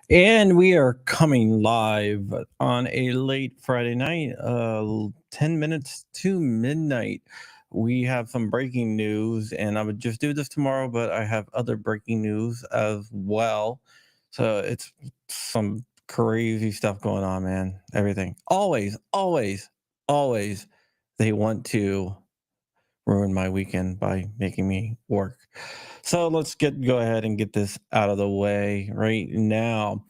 And we are coming live on a late Friday night, 10 minutes to midnight. We have some breaking news, and I would just do this tomorrow, but I have other breaking news as well. So it's some crazy stuff going on, man. Everything. Always, always, always, they want to ruin my weekend by making me work. So let's go ahead and get this out of the way right now.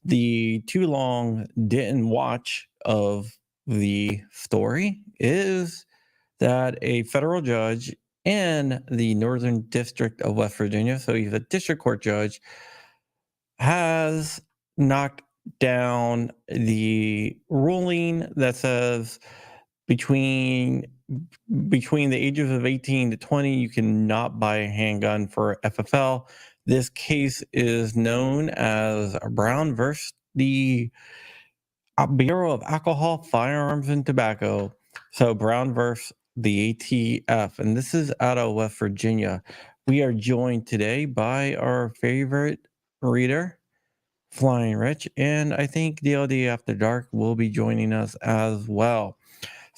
The too long didn't watch of the story is that a federal judge in the Northern District of West Virginia, so he's a district court judge, has knocked down the ruling that says between the ages of 18 to 20, you cannot buy a handgun for FFL. This case is known as Brown versus the Bureau of Alcohol, Firearms, and Tobacco. So Brown versus the ATF, and this is out of West Virginia. We are joined today by our favorite reader, Flying Rich, and I think DLD After Dark will be joining us as well.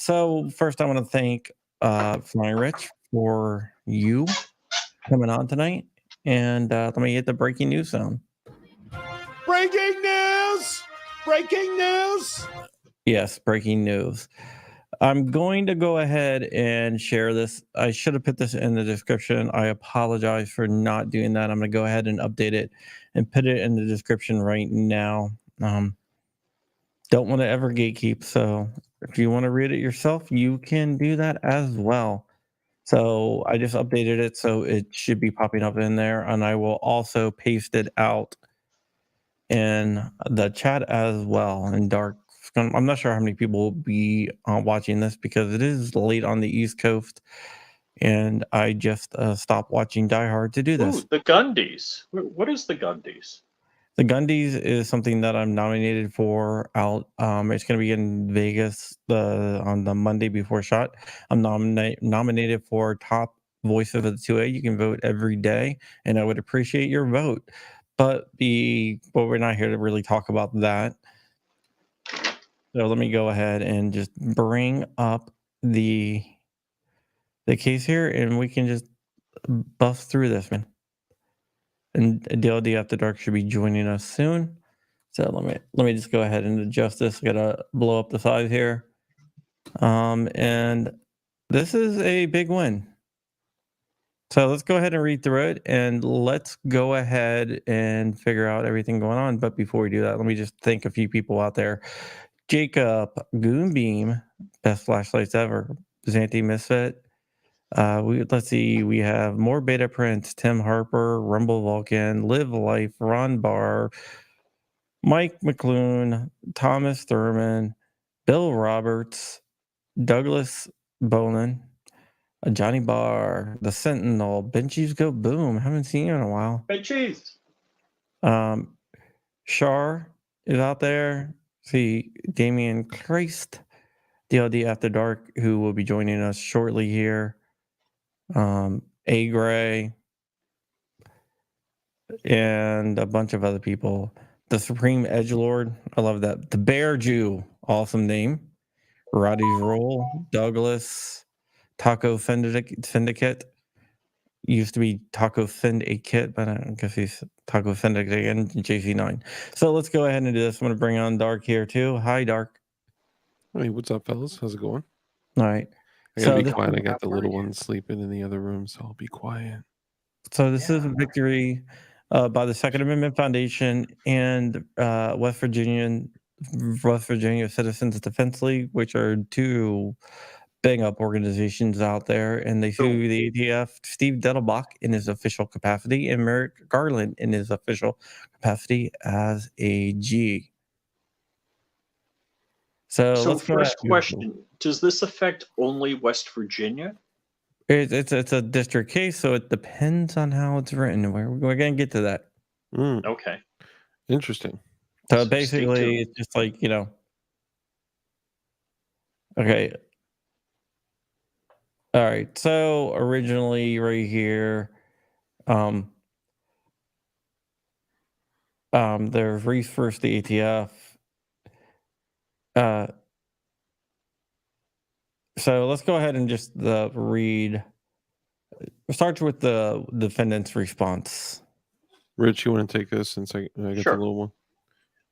So first, I want to thank Flying Rich for you coming on tonight, and let me get the breaking news sound. Breaking news! Breaking news! Yes, breaking news. I'm going to go ahead and share this. I should have put this in the description. I apologize for not doing that. I'm going to go ahead and update it and put it in the description right now. Don't want to ever gatekeep, so if you want to read it yourself, you can do that as well. So I just updated it, so it should be popping up in there, and I will also paste it out in the chat as well in dark. I'm not sure how many people will be watching this because it is late on the East Coast, and I just stopped watching Die Hard to do this. Ooh, the Gundies. What is the Gundies? The Gundies is something that I'm nominated for out. It's going to be in Vegas on the Monday before shot. I'm nominated for top voice of the 2A. You can vote every day, and I would appreciate your vote. But we're not here to really talk about that. So let me go ahead and just bring up the case here, and we can just bust through this, man. And DLD After Dark should be joining us soon. So let me just go ahead and adjust this. I gotta blow up the size here. And this is a big win. So let's go ahead and read through it, and let's go ahead and figure out everything going on. But before we do that, let me just thank a few people out there. Jacob, Goonbeam, best flashlights ever. Xanthi Misfit. Let's see. We have more Beta Prince, Tim Harper, Rumble Vulcan, Live Life, Ron Barr, Mike McClune, Thomas Thurman, Bill Roberts, Douglas Boland, Johnny Barr, The Sentinel, Benchies Go Boom. Haven't seen you in a while. Benchies. Shar is out there. See Damian Christ, DLD After Dark, who will be joining us shortly here. A Gray, and a bunch of other people. The Supreme Edgelord, I love that. The Bear Jew, awesome name. Roddy's Roll, Douglas, Taco Syndicate. Used to be Taco Syndicate, but I guess he's Taco Syndicate and JC9. So let's go ahead and do this. I'm going to bring on Dark here too. Hi, Dark. Hey, what's up, fellas? How's it going? All right. I gotta So be this, quiet. I got the little one sleeping in the other room, so I'll be quiet. this is a victory by the Second Amendment Foundation and West Virginia Citizens Defense League, which are two bang up organizations out there, and they sue the ATF, Steve Dettelbach in his official capacity, and Merrick Garland in his official capacity as a G. So let's go first ahead. question, does this affect only West Virginia? It's a district case, so it depends on how it's written. We're gonna get to that. Okay. Interesting. So Stay basically, tuned. it's just like, okay. All right. So originally, right here, there's Reese versus the ATF. So let's go ahead and just read. Start with the defendant's response. Rich, you want to take this since I got Sure. the little one?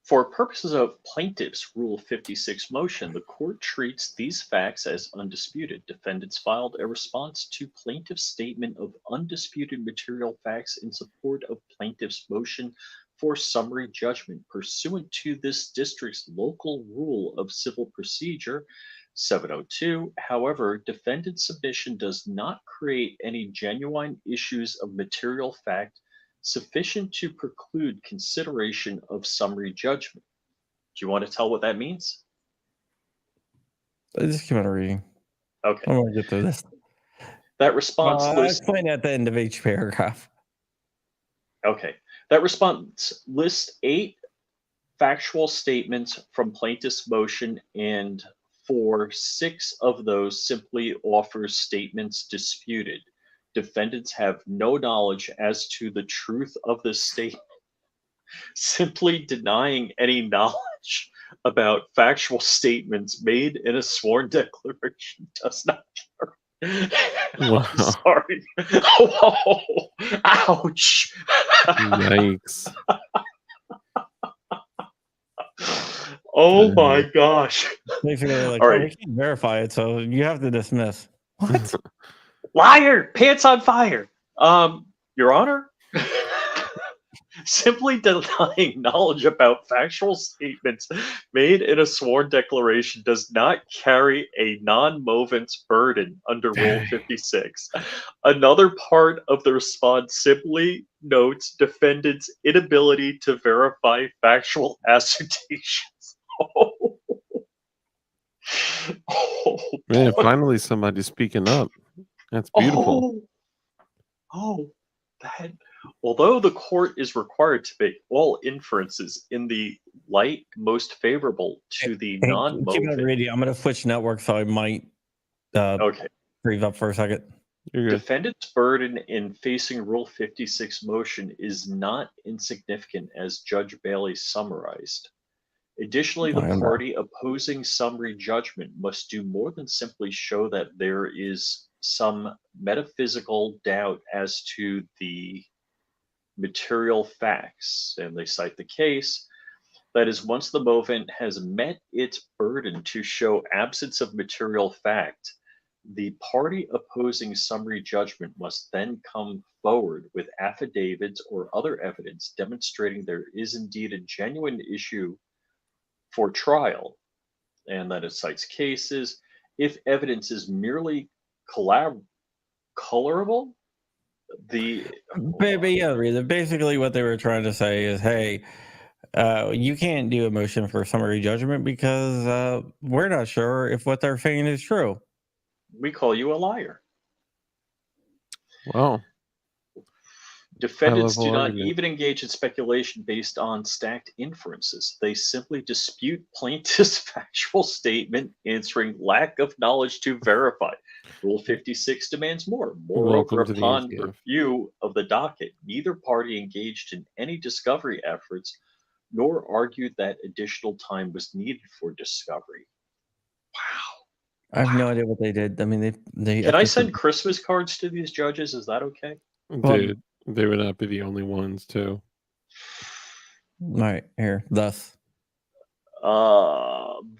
For purposes of plaintiff's Rule 56 motion, the court treats these facts as undisputed. Defendants filed a response to plaintiff's statement of undisputed material facts in support of plaintiff's motion for summary judgment pursuant to this district's local rule of civil procedure 702. However, defendant's submission does not create any genuine issues of material fact sufficient to preclude consideration of summary judgment. Do you want to tell what that means? Just keep on reading. Okay. I'm going to get through this. That response I lists. explain at the end of each paragraph. Okay. That response lists 8 factual statements from plaintiff's motion, and for 6 of those simply offers statements disputed. Defendants have no knowledge as to the truth of this statement. Simply denying any knowledge about factual statements made in a sworn declaration does not carry. Wow. I'm sorry. Oh, ouch. Yikes. Oh my gosh. Basically, like, All oh, right. we can't verify it, so you have to dismiss. What? Liar! Pants on fire! Your Honor? Simply denying knowledge about factual statements made in a sworn declaration does not carry a non-movance burden under Rule 56. Another part of the response simply notes defendants' inability to verify factual assertions. Man, finally somebody speaking up. That's beautiful. That. Although the court is required to make all inferences in the light most favorable to the Keep on non-moving. reading. I'm going to switch network, so I might Okay. breathe up for a second. You're good. Defendant's burden in facing Rule 56 motion is not insignificant, as Judge Bailey summarized. Additionally, the party opposing summary judgment must do more than simply show that there is some metaphysical doubt as to the material facts. And they cite the case that is, once the movement has met its burden to show absence of material fact, the party opposing summary judgment must then come forward with affidavits or other evidence demonstrating there is indeed a genuine issue for trial, and that it cites cases. If evidence is merely colorable, basically what they were trying to say is, hey, you can't do a motion for summary judgment because we're not sure if what they're saying is true. We call you a liar. Wow. Defendants do not even engage in speculation based on stacked inferences. They simply dispute plaintiff's factual statement, answering lack of knowledge to verify. Rule 56 demands more. Moreover, upon review of the docket, neither party engaged in any discovery efforts nor argued that additional time was needed for discovery. I have no idea what they did. I mean, they Can I effed send Christmas cards to these judges? Is that okay? Well, They would not be the only ones, too. all right, here. Thus,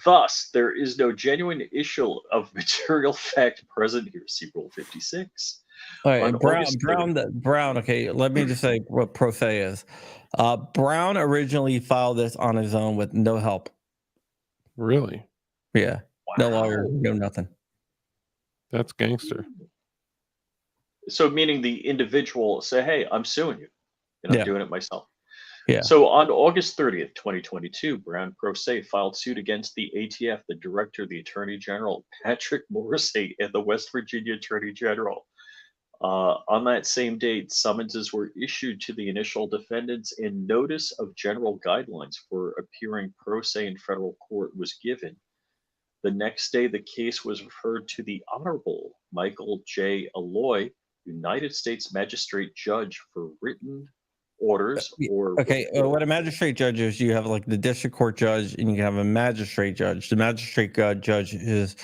Thus, there is no genuine issue of material fact present here. See Rule 56. all right, On August 30th. Brown. Okay, let me just say what pro se is. Brown originally filed this on his own with no help. Really? Yeah, no lawyer, Wow. no nothing. That's gangster. So, meaning the individual say, hey, I'm suing you, and I'm Yeah, doing it myself. yeah. So on August 30th, 2022, Brown Pro Se filed suit against the ATF, the Director, the Attorney General, Patrick Morrissey, and the West Virginia Attorney General. On that same date, summonses were issued to the initial defendants and notice of general guidelines for appearing pro se in federal court was given. The next day, the case was referred to the Honorable Michael J. Alloy, United States Magistrate Judge, for written orders or Okay, what a magistrate judge is, you have like the district court judge, and you have a magistrate judge. The magistrate judge is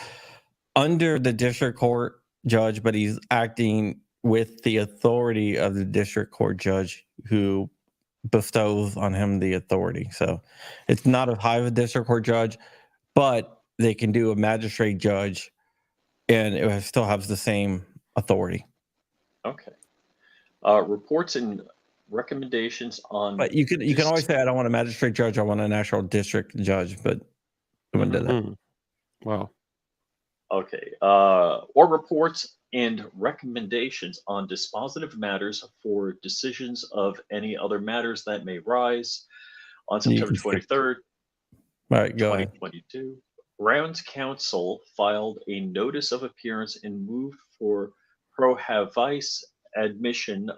under the district court judge, but he's acting with the authority of the district court judge who bestows on him the authority. So it's not as high of a district court judge, but they can do a magistrate judge, and it still has the same authority. Okay. Reports and recommendations on. But you can always say, I don't want a magistrate judge, I want an actual district judge, but I wouldn't do that. Mhm. Wow. Okay. Or reports and recommendations on dispositive matters for decisions of any other matters that may rise. On You September can skip. 23rd, All right, go ahead. 2022, Brown's counsel filed a notice of appearance and moved for pro habeas admission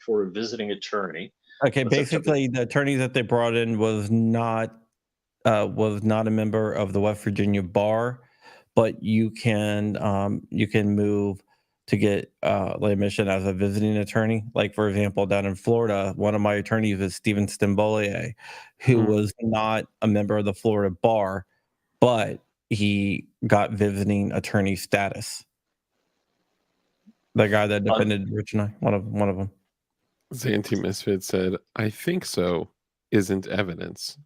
for a visiting attorney. Okay, on September. basically, the attorney that they brought in was not a member of the West Virginia bar, but you can move to get admission as a visiting attorney. Like, for example, down in Florida, one of my attorneys is Stephen Stimbolier, who was not a member of the Florida bar, but he got visiting attorney status. The guy that defended Rich and I, one of them. Zanti Misfit said, I think so isn't evidence.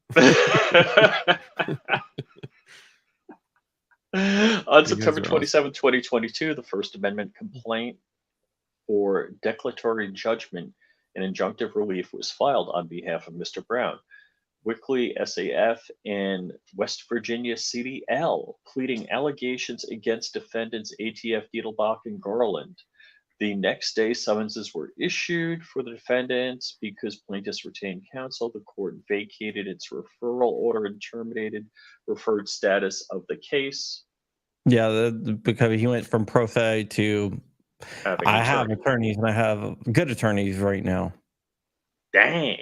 On September 27, 2022, the First Amendment complaint for declaratory judgment and injunctive relief was filed on behalf of Mr. Brown. Wickley SAF and West Virginia CDL pleading allegations against defendants ATF, Diedelbach, and Garland. The next day, summonses were issued for the defendants because plaintiffs retained counsel. The court vacated its referral order and terminated referred status of the case. Yeah, because he went from pro se to Having I an have attorney. attorneys, and I have good attorneys right now. Dang.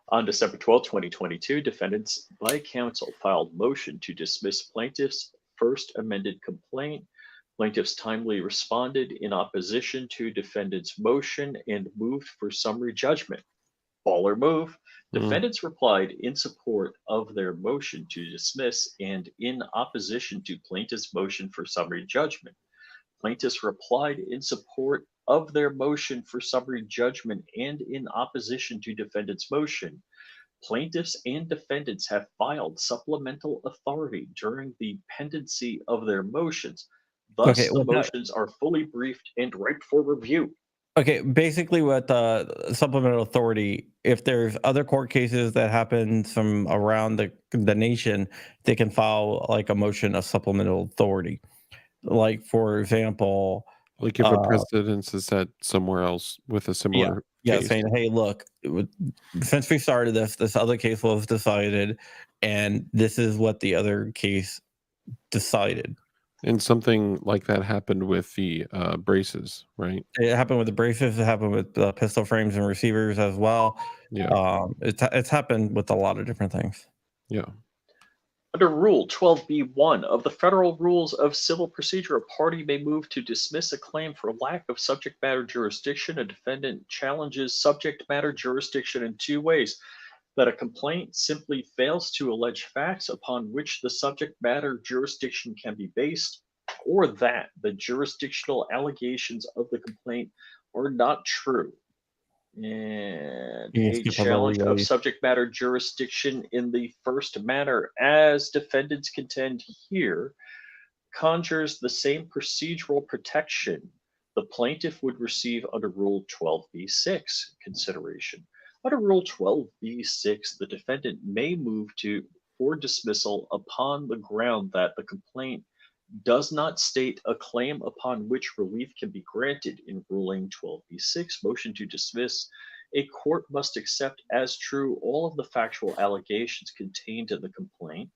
On December 12, 2022, defendants by counsel filed motion to dismiss plaintiff's first amended complaint. Plaintiffs timely responded in opposition to defendant's motion and moved for summary judgment. Baller move. Defendants replied in support of their motion to dismiss and in opposition to plaintiff's motion for summary judgment. Plaintiffs replied in support of their motion for summary judgment and in opposition to defendant's motion. Plaintiffs and defendants have filed supplemental authority during the pendency of their motions. Thus, Okay, the motions are fully briefed and ripe for review. Okay, basically, what supplemental authority, if there's other court cases that happen from around the nation, they can file like a motion of supplemental authority. Like, for example, like if a precedence is set somewhere else with a similar case. saying, hey, look, since we started this other case was decided, and this is what the other case decided. And something like that happened with the braces, right? It happened with the braces. It happened with pistol frames and receivers as well. Yeah. It's happened with a lot of different things. Yeah. Under Rule 12b1 of the Federal Rules of Civil Procedure, a party may move to dismiss a claim for lack of subject matter jurisdiction. A defendant challenges subject matter jurisdiction in two ways. that a complaint simply fails to allege facts upon which the subject matter jurisdiction can be based, or that the jurisdictional allegations of the complaint are not true. And You can a skip all the challenge of legalese. subject matter jurisdiction in the first manner, as defendants contend here, conjures the same procedural protection the plaintiff would receive under Rule 12b-6 consideration. Under Rule 12b-6, the defendant may move for dismissal upon the ground that the complaint does not state a claim upon which relief can be granted. In ruling 12b-6 motion to dismiss, a court must accept as true all of the factual allegations contained in the complaint.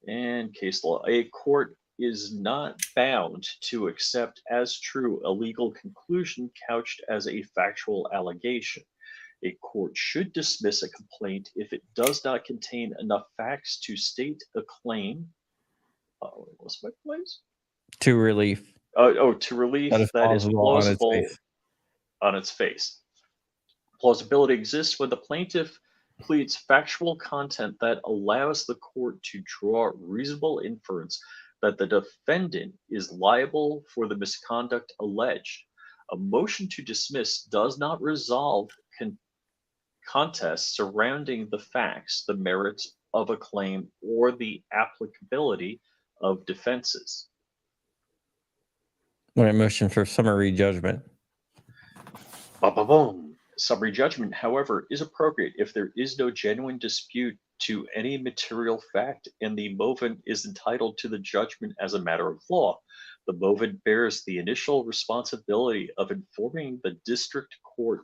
And case law, a court is not bound to accept as true a legal conclusion couched as a factual allegation. A court should dismiss a complaint if it does not contain enough facts to state a claim. Oh, I lost my place. To relief. To relief That is plausible on its face. on its face. Plausibility exists when the plaintiff pleads factual content that allows the court to draw reasonable inference that the defendant is liable for the misconduct alleged. A motion to dismiss does not resolve contests surrounding the facts, the merits of a claim, or the applicability of defenses. When I motion for summary judgment. Ba-ba-boom. Summary judgment, however, is appropriate if there is no genuine dispute to any material fact and the movant is entitled to the judgment as a matter of law. The movant bears the initial responsibility of informing the district court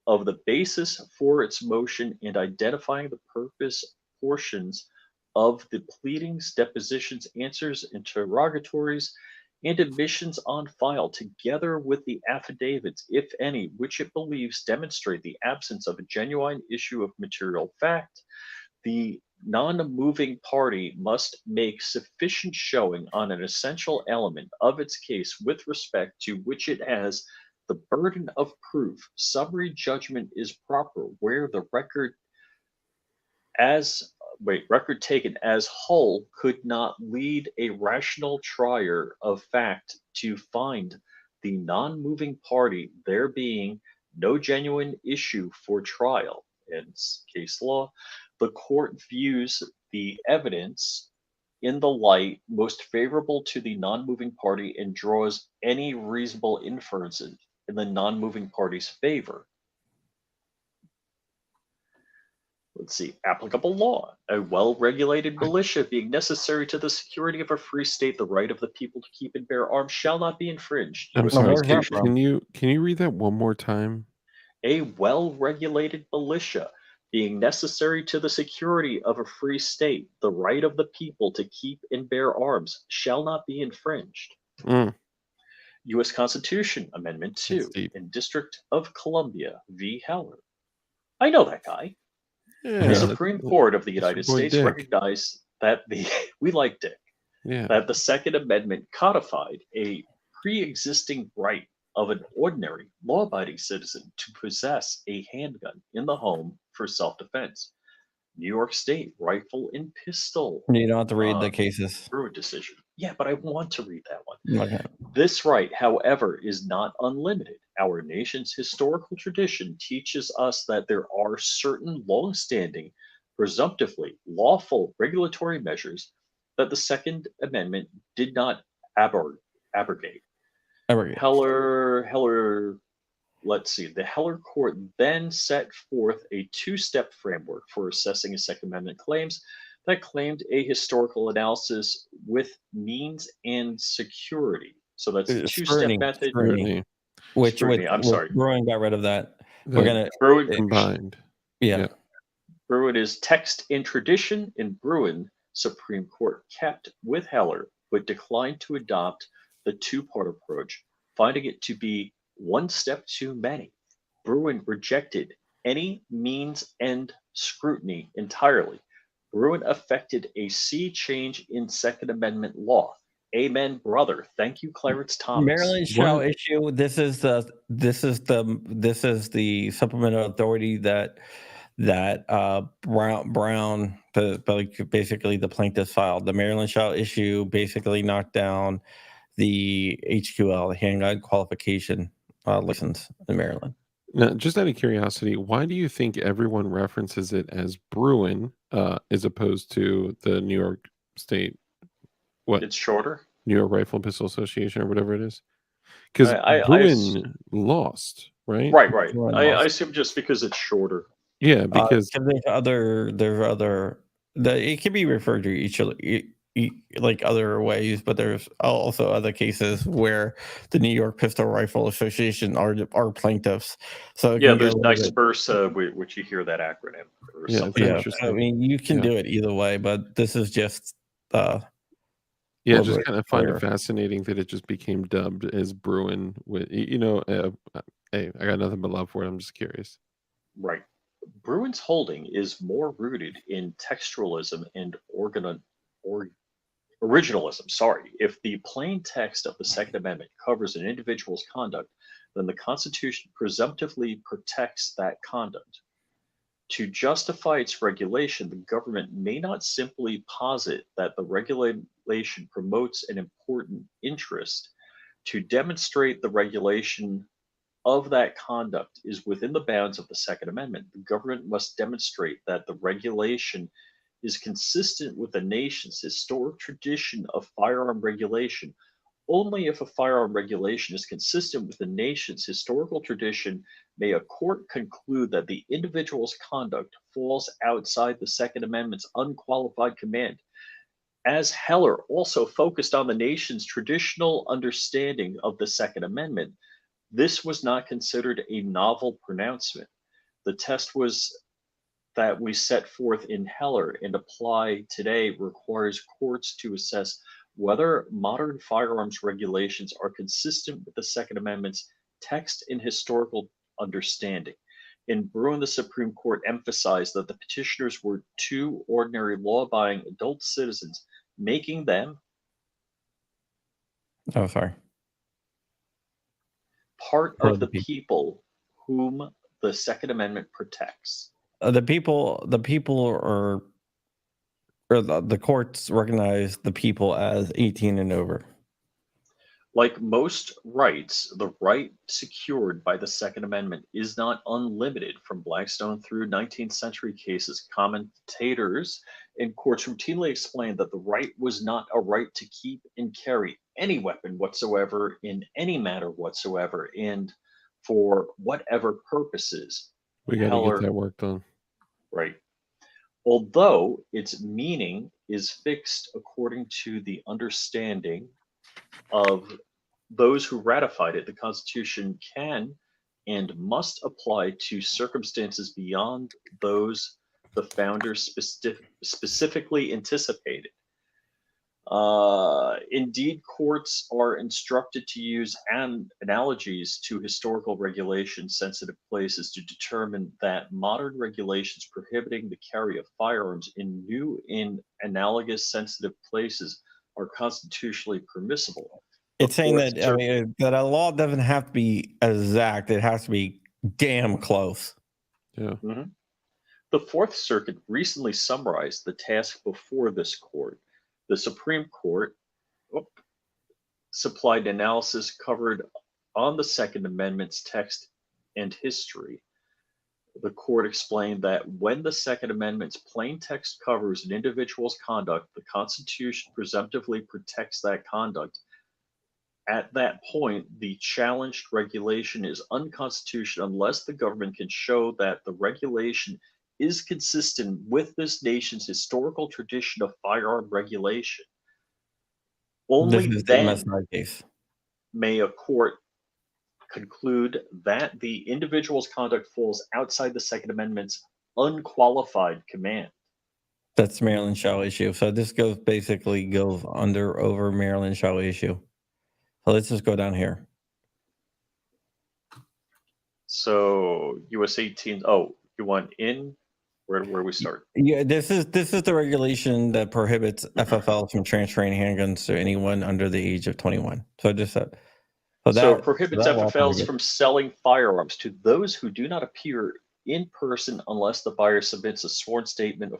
of the basis for its motion and identifying the purpose portions of the pleadings, depositions, answers, interrogatories, and admissions on file, together with the affidavits, if any, which it believes demonstrate the absence of a genuine issue of material fact. The non-moving party must make sufficient showing on an essential element of its case with respect to which it has the burden of proof. Summary judgment is proper where the record taken as whole could not lead a rational trier of fact to find the non-moving party there being no genuine issue for trial. In case law, the court views the evidence in the light most favorable to the non-moving party and draws any reasonable inferences in the non-moving party's favor. Let's see, applicable law. A well-regulated militia being necessary to the security of a free state, the right of the people to keep and bear arms shall not be infringed. I'm sorry. where's that from? Can you read that one more time? A well-regulated militia being necessary to the security of a free state, the right of the people to keep and bear arms shall not be infringed. U.S. Constitution Amendment 2 in District of Columbia v. Heller. I know that guy. Yeah, The Supreme Court of the United States Dick. recognized that we like Dick, that the Second Amendment codified a pre-existing right of an ordinary, law-abiding citizen to possess a handgun in the home for self-defense. New York State rifle and pistol. You don't have to read the cases. Brewett decision. Yeah, but I want to read that one. Okay. This right, however, is not unlimited. Our nation's historical tradition teaches us that there are certain long-standing, presumptively lawful regulatory measures that the Second Amendment did not abrogate. Heller, let's see, the Heller court then set forth a two-step framework for assessing a Second Amendment claims that claimed a historical analysis with means and security. So that's a two-step method. I'm sorry. Bruin got rid of that. Bruin combined. Yeah. Bruin is text and tradition. In Bruin, Supreme Court kept with Heller, but declined to adopt the two-part approach, finding it to be one step too many. Bruin rejected any means and scrutiny entirely. Bruin affected a sea change in Second Amendment law. Amen, brother. Thank you, Clarence Thomas. Maryland shall issue. This is the supplemental authority that that Brown, basically the plaintiffs filed. The Maryland shall issue basically knocked down the HQL, the handgun qualification license in Maryland. Now, just out of curiosity, why do you think everyone references it as Bruin as opposed to the New York State, It's shorter. New York Rifle and Pistol Association or whatever it is? Because I Bruin lost, right? Right. Bruin I lost. assume just because it's shorter. Yeah, because there's other it can be referred to each other like other ways, but there's also other cases where the New York Pistol Rifle Association are plaintiffs. So it Yeah, can get there's a little vice bit, versa, which you hear that acronym or Yeah, something. it's like interesting. I mean, you can Yeah. do it either way, but this is just yeah, little just bit kind of find it clearer. fascinating that it just became dubbed as Bruin. With hey, I got nothing but love for it. I'm just curious. that. Right. Bruin's holding is more rooted in textualism and originalism. Sorry. If the plain text of the Second Amendment covers an individual's conduct, then the Constitution presumptively protects that conduct. To justify its regulation, the government may not simply posit that the regulation promotes an important interest. To demonstrate the regulation of that conduct is within the bounds of the Second Amendment, the government must demonstrate that the regulation is consistent with the nation's historic tradition of firearm regulation. Only if a firearm regulation is consistent with the nation's historical tradition may a court conclude that the individual's conduct falls outside the Second Amendment's unqualified command. As Heller also focused on the nation's traditional understanding of the Second Amendment, this was not considered a novel pronouncement. The test was that we set forth in Heller and apply today requires courts to assess whether modern firearms regulations are consistent with the Second Amendment's text and historical understanding. In Bruin, the Supreme Court emphasized that the petitioners were two ordinary law abiding adult citizens, making them Oh, sorry. part For of the the people whom the Second Amendment protects. The people are, or the courts recognize the people as 18 and over. Like most rights, the right secured by the Second Amendment is not unlimited. From Blackstone through 19th century cases, commentators and courts routinely explained that the right was not a right to keep and carry any weapon whatsoever in any manner whatsoever and for whatever purposes. We got to get Heller, that work done. right. Although its meaning is fixed according to the understanding of those who ratified it, the Constitution can and must apply to circumstances beyond those the founders specifically anticipated. Indeed, courts are instructed to use analogies to historical regulation sensitive places to determine that modern regulations prohibiting the carry of firearms in new and analogous sensitive places are constitutionally permissible. It's saying Fourth that, I mean, that a law doesn't have to be exact; it has to be damn close. Yeah. Mhm. The Fourth Circuit recently summarized the task before this court. The Supreme Court supplied analysis covered on the Second Amendment's text and history. The court explained that when the Second Amendment's plain text covers an individual's conduct, the Constitution presumptively protects that conduct. At that point, the challenged regulation is unconstitutional unless the government can show that the regulation is consistent with this nation's historical tradition of firearm regulation. This Only is the then MSI case. may a court conclude that the individual's conduct falls outside the Second Amendment's unqualified command. That's Maryland shall issue. So this basically goes over Maryland shall issue. So let's just go down here. So US 18. Oh, you want in? Where we start? Yeah, this is the regulation that prohibits FFLs from transferring handguns to anyone under the age of 21. So just So that prohibits law FFLs prohibits. from selling firearms to those who do not appear in person unless the buyer submits a sworn statement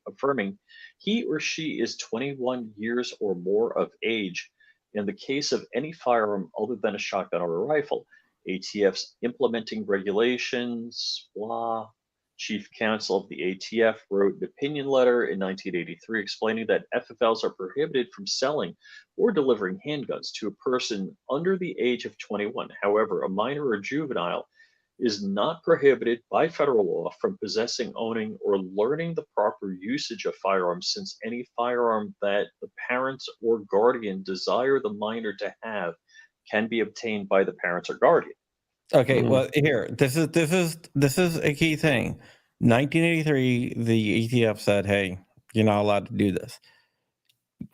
affirming he or she is 21 years or more of age. In the case of any firearm other than a shotgun or a rifle, ATF's implementing regulations, blah. Chief counsel of the ATF wrote an opinion letter in 1983 explaining that FFLs are prohibited from selling or delivering handguns to a person under the age of 21. However, a minor or juvenile is not prohibited by federal law from possessing, owning, or learning the proper usage of firearms, since any firearm that the parents or guardian desire the minor to have can be obtained by the parents or guardian. Okay, well, here, this is a key thing. 1983, the ATF said, "Hey, you're not allowed to do this."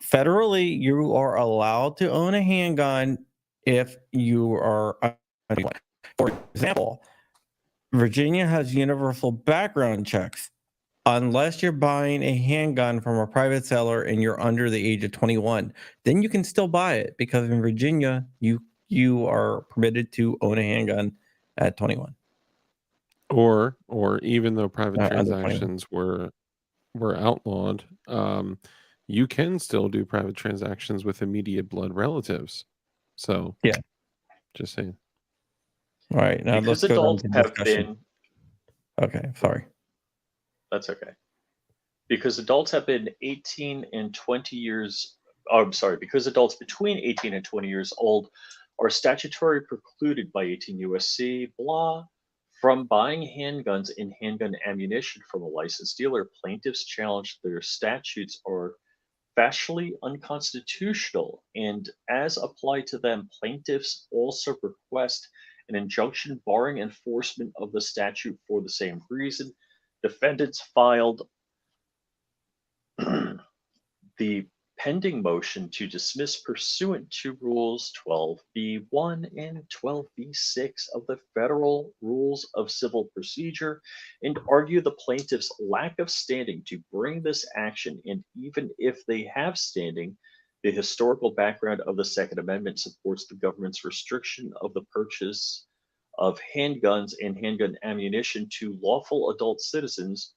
Federally, you are allowed to own a handgun if you are 21. For example, Virginia has universal background checks. Unless you're buying a handgun from a private seller and you're under the age of 21, then you can still buy it, because in Virginia, you are permitted to own a handgun at 21. Or even though private Under 21. transactions were outlawed, you can still do private transactions with immediate blood relatives. So Yeah. just saying. All right, now Because let's go down adults to have discussion. been, Okay, sorry. that's okay. Because adults have been 18 and 20 years, oh, I'm sorry, because adults between 18 and 20 years old are statutory precluded by 18 USC, blah, from buying handguns and handgun ammunition from a licensed dealer. Plaintiffs challenge their statutes are facially unconstitutional, and as applied to them, plaintiffs also request an injunction barring enforcement of the statute for the same reason. Defendants filed the pending motion to dismiss pursuant to Rules 12b1 and 12b6 of the Federal Rules of Civil Procedure, and argue the plaintiff's lack of standing to bring this action, and even if they have standing, the historical background of the Second Amendment supports the government's restriction of the purchase of handguns and handgun ammunition to lawful adult citizens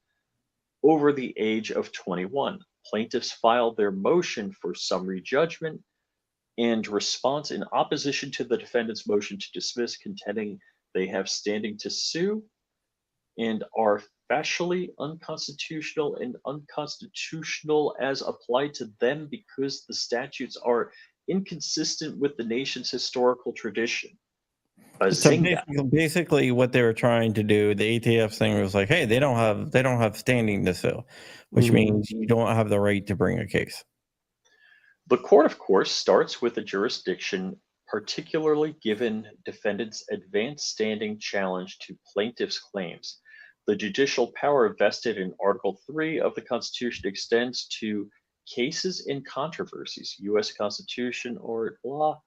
over the age of 21. Plaintiffs filed their motion for summary judgment and response in opposition to the defendant's motion to dismiss, contending they have standing to sue and are facially unconstitutional and unconstitutional as applied to them because the statutes are inconsistent with the nation's historical tradition. So Bazinga. basically, what they were trying to do, the ATF thing was like, hey, they don't have standing to sue, which means you don't have the right to bring a case. The court, of course, starts with a jurisdiction, particularly given defendants' advanced standing challenge to plaintiffs' claims. The judicial power vested in Article 3 of the Constitution extends to cases in controversies. U.S. Constitution or law.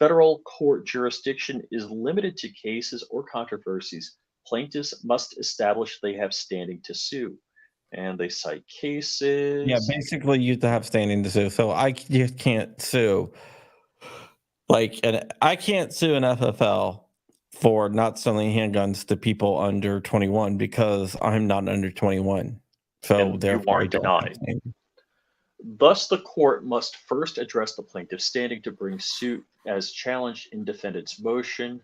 Federal court jurisdiction is limited to cases or controversies. Plaintiffs must establish they have standing to sue. And they cite cases. Yeah, basically, you have to have standing to sue. So I just can't sue. I can't sue an FFL for not selling handguns to people under 21 because I'm not under 21. So And you therefore, I aren't don't have denied. standing. Thus, the court must first address the plaintiff's standing to bring suit as challenged in defendant's motion.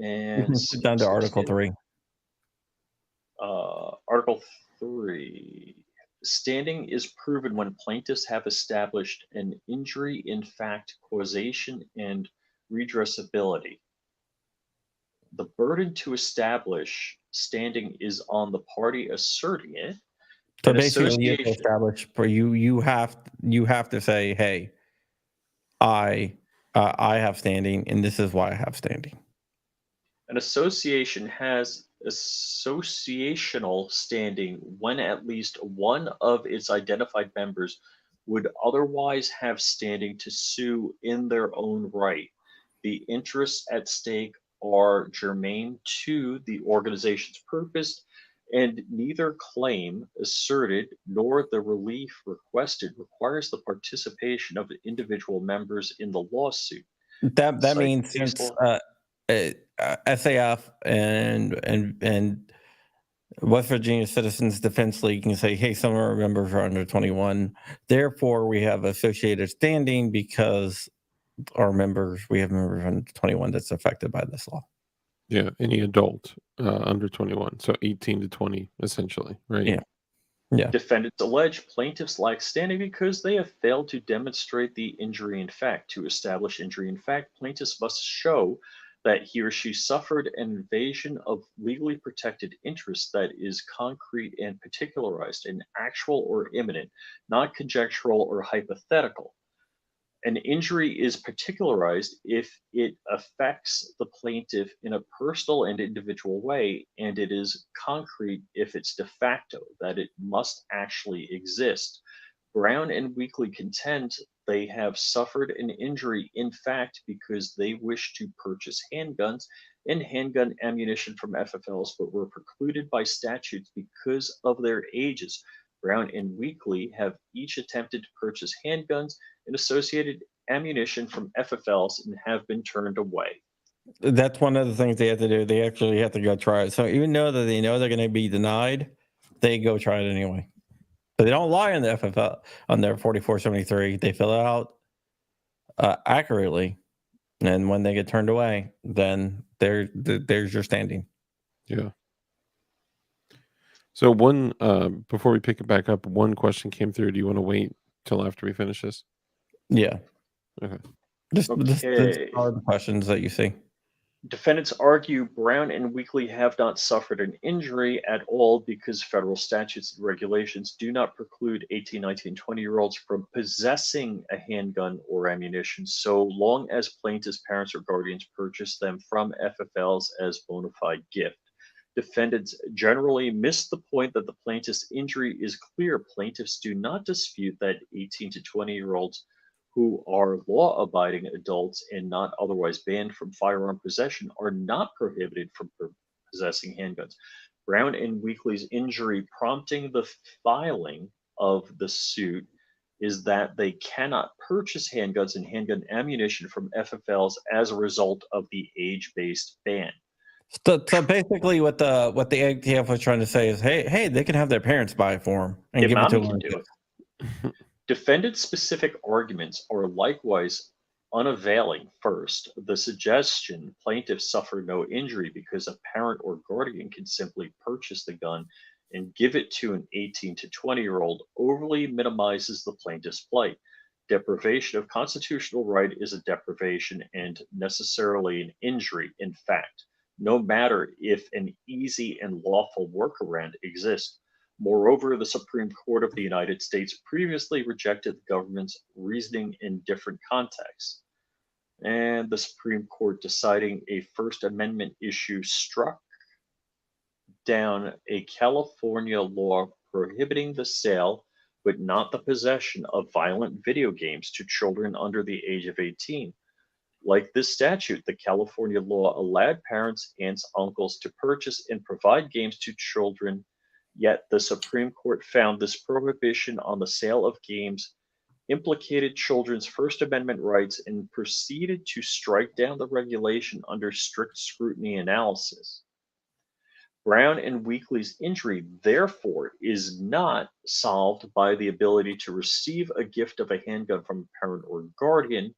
And Sit down to Article 3. Article 3. Standing is proven when plaintiffs have established an injury in fact, causation, and redressability. The burden to establish standing is on the party asserting it. So An basically, you have to association, establish for you have to say, hey, I have standing, and this is why I have standing. an association has associational standing when at least one of its identified members would otherwise have standing to sue in their own right. The interests at stake are germane to the organization's purpose, and neither claim asserted nor the relief requested requires the participation of individual members in the lawsuit. That Cite means case since law. SAF and West Virginia Citizens Defense League can say, hey, some of our members are under 21. Therefore, we have associated standing because we have members under 21 that's affected by this law. Yeah, any adult under 21, so 18 to 20, essentially, right? Yeah. Yeah. Defendants allege plaintiffs lack standing because they have failed to demonstrate the injury in fact. To establish injury in fact, plaintiffs must show that he or she suffered an invasion of legally protected interest that is concrete and particularized and actual or imminent, not conjectural or hypothetical. An injury is particularized if it affects the plaintiff in a personal and individual way, and it is concrete if it's de facto, that it must actually exist. Brown and Weekly contend they have suffered an injury in fact because they wish to purchase handguns and handgun ammunition from FFLs, but were precluded by statutes because of their ages. Brown and Weekly have each attempted to purchase handguns and associated ammunition from FFLs and have been turned away. That's one of the things they have to do. They actually have to go try it. So even though that they know they're going to be denied, they go try it anyway. But they don't lie on the FFL on their 4473. They fill it out accurately, and when they get turned away, then there's your standing. Yeah. So one before we pick it back up, one question came through. Do you want to wait till after we finish this? Yeah. Okay. This are the questions that you see. Defendants argue Brown and Weekly have not suffered an injury at all because federal statutes and regulations do not preclude 18, 19, 20-year-olds from possessing a handgun or ammunition so long as plaintiffs' parents or guardians purchase them from FFLs as bona fide gift. Defendants generally miss the point that the plaintiff's injury is clear. Plaintiffs do not dispute that 18 to 20-year-olds who are law-abiding adults and not otherwise banned from firearm possession are not prohibited from possessing handguns. Brown and Weekly's injury prompting the filing of the suit is that they cannot purchase handguns and handgun ammunition from FFLs as a result of the age-based ban. So basically, what the ATF was trying to say is, hey, they can have their parents buy it for them and give it to them. Defendant-specific arguments are likewise unavailing. First, the suggestion plaintiffs suffer no injury because a parent or guardian can simply purchase the gun and give it to an 18 to 20-year-old overly minimizes the plaintiff's plight. Deprivation of constitutional right is a deprivation and necessarily an injury in fact, no matter if an easy and lawful workaround exists. Moreover, the Supreme Court of the United States previously rejected the government's reasoning in different contexts. And the Supreme Court deciding a First Amendment issue struck down a California law prohibiting the sale, but not the possession of violent video games to children under the age of 18. Like this statute, the California law allowed parents, aunts, uncles to purchase and provide games to children. Yet the Supreme Court found this prohibition on the sale of games implicated children's First Amendment rights and proceeded to strike down the regulation under strict scrutiny analysis. Brown and Weekly's injury, therefore, is not solved by the ability to receive a gift of a handgun from a parent or guardian.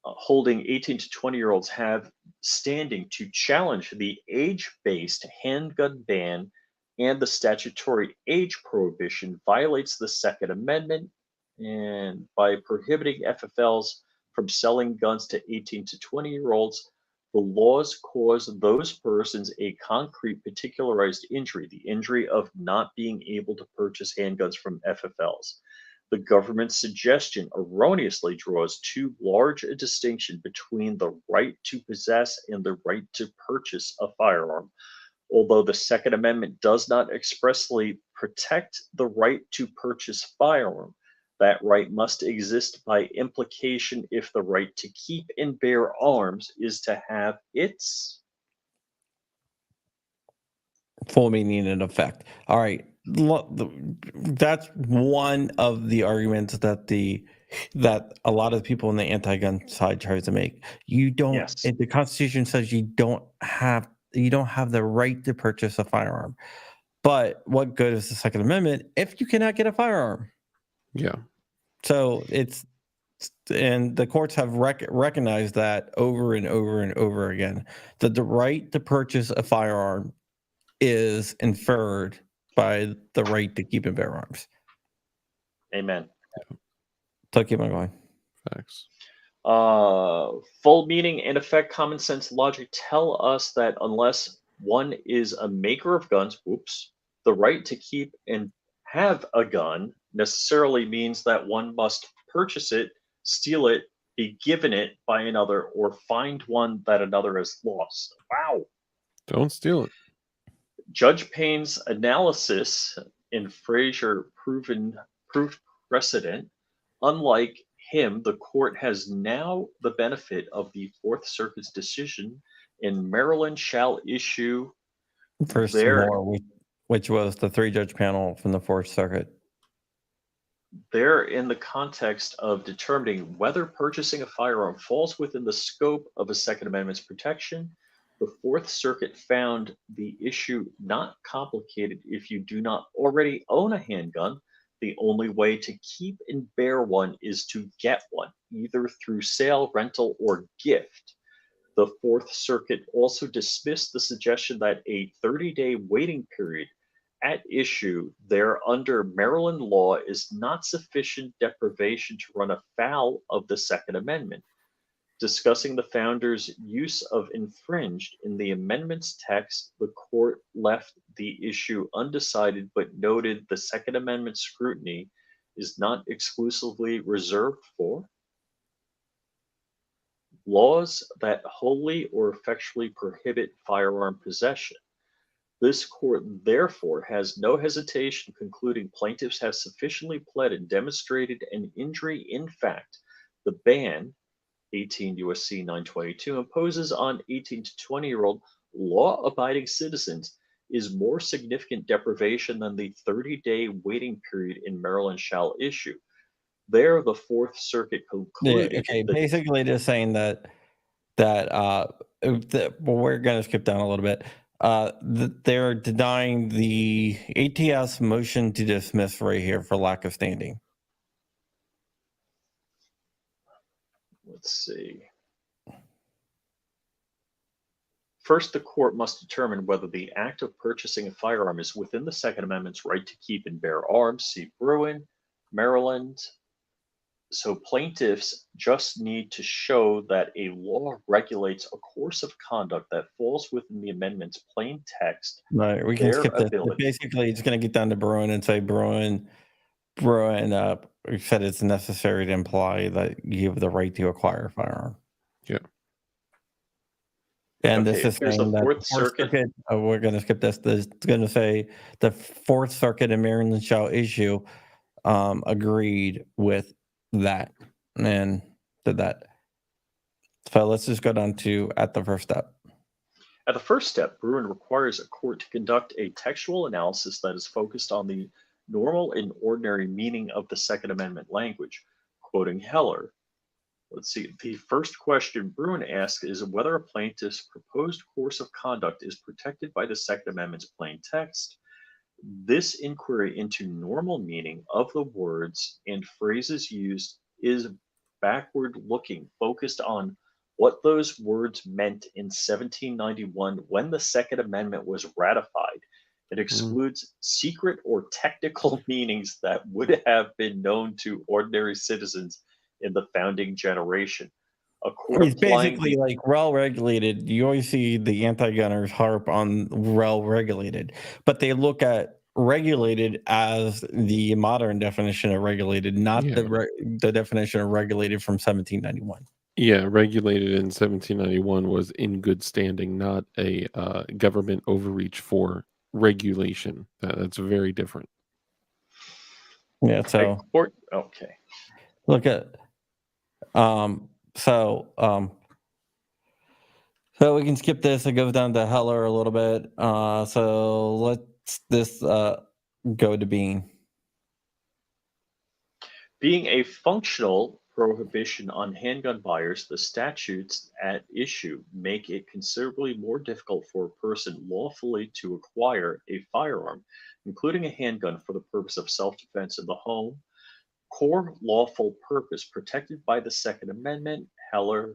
Holding 18 to 20-year-olds have standing to challenge the age-based handgun ban, and the statutory age prohibition violates the Second Amendment, and by prohibiting FFLs from selling guns to 18 to 20-year-olds, the laws cause those persons a concrete particularized injury, the injury of not being able to purchase handguns from FFLs. The government's suggestion erroneously draws too large a distinction between the right to possess and the right to purchase a firearm. Although the Second Amendment does not expressly protect the right to purchase firearm, that right must exist by implication if the right to keep and bear arms is to have its full meaning and effect. All right. That's one of the arguments that a lot of people in the anti-gun side tries to make. You don't. Yes. The Constitution says you don't have you don't have the right to purchase a firearm. But what good is the Second Amendment if you cannot get a firearm? Yeah. So and the courts have recognized that over and over and over again, that the right to purchase a firearm is inferred by the right to keep and bear arms. Amen. So keep on going. Facts. Full meaning and effect, common sense logic tell us that unless one is a maker of guns, the right to keep and have a gun necessarily means that one must purchase it, steal it, be given it by another, or find one that another has lost. Wow. Don't steal it. Judge Payne's analysis in Frazier proved precedent. Unlike him, the court has now the benefit of the Fourth Circuit's decision in Maryland shall issue First Moore, which was the 3-judge panel from the Fourth Circuit. There, in the context of determining whether purchasing a firearm falls within the scope of a Second Amendment's protection, the Fourth Circuit found the issue not complicated if you do not already own a handgun. The only way to keep and bear one is to get one, either through sale, rental, or gift. The Fourth Circuit also dismissed the suggestion that a 30-day waiting period at issue there under Maryland law is not sufficient deprivation to run afoul of the Second Amendment. Discussing the founders' use of infringed in the amendment's text, the court left the issue undecided but noted the Second Amendment scrutiny is not exclusively reserved for laws that wholly or effectually prohibit firearm possession. This court therefore has no hesitation concluding plaintiffs have sufficiently pled and demonstrated an injury in fact. The ban, 18 U.S.C. 922, imposes on 18 to 20-year-old law-abiding citizens is more significant deprivation than the 30-day waiting period in Maryland shall issue. There, the Fourth Circuit concluded. Okay, basically just saying that we're going to skip down a little bit. They're denying the ATS motion to dismiss right here for lack of standing. Let's see. First, the court must determine whether the act of purchasing a firearm is within the Second Amendment's right to keep and bear arms. See Bruin, Maryland. So plaintiffs just need to show that a law regulates a course of conduct that falls within the amendment's plain text. Right, we can skip this. Basically, it's going to get down to Bruin and say Bruin said it's necessary to imply that you have the right to acquire a firearm. Yeah. And this is saying that the Fourth Circuit, we're going to skip this. This is going to say the Fourth Circuit in Maryland shall issue agreed with that and did that. So let's just go down to at the first step. At the first step, Bruin requires a court to conduct a textual analysis that is focused on the normal and ordinary meaning of the Second Amendment language. Quoting Heller, let's see, the first question Bruin asks is whether a plaintiff's proposed course of conduct is protected by the Second Amendment's plain text. This inquiry into normal meaning of the words and phrases used is backward-looking, focused on what those words meant in 1791 when the Second Amendment was ratified. It excludes secret or technical meanings that would have been known to ordinary citizens in the founding generation. It's basically like well-regulated. You always see the anti-gunners harp on well-regulated, but they look at regulated as the modern definition of regulated, not the definition of regulated from 1791. Yeah, regulated in 1791 was in good standing, not a government overreach for regulation. That's very different. Yeah, so okay. Look at so we can skip this. It goes down to Heller a little bit. So let's go to Bean. Being a functional prohibition on handgun buyers, the statutes at issue make it considerably more difficult for a person lawfully to acquire a firearm, including a handgun for the purpose of self defense in the home, core lawful purpose protected by the Second Amendment. Heller,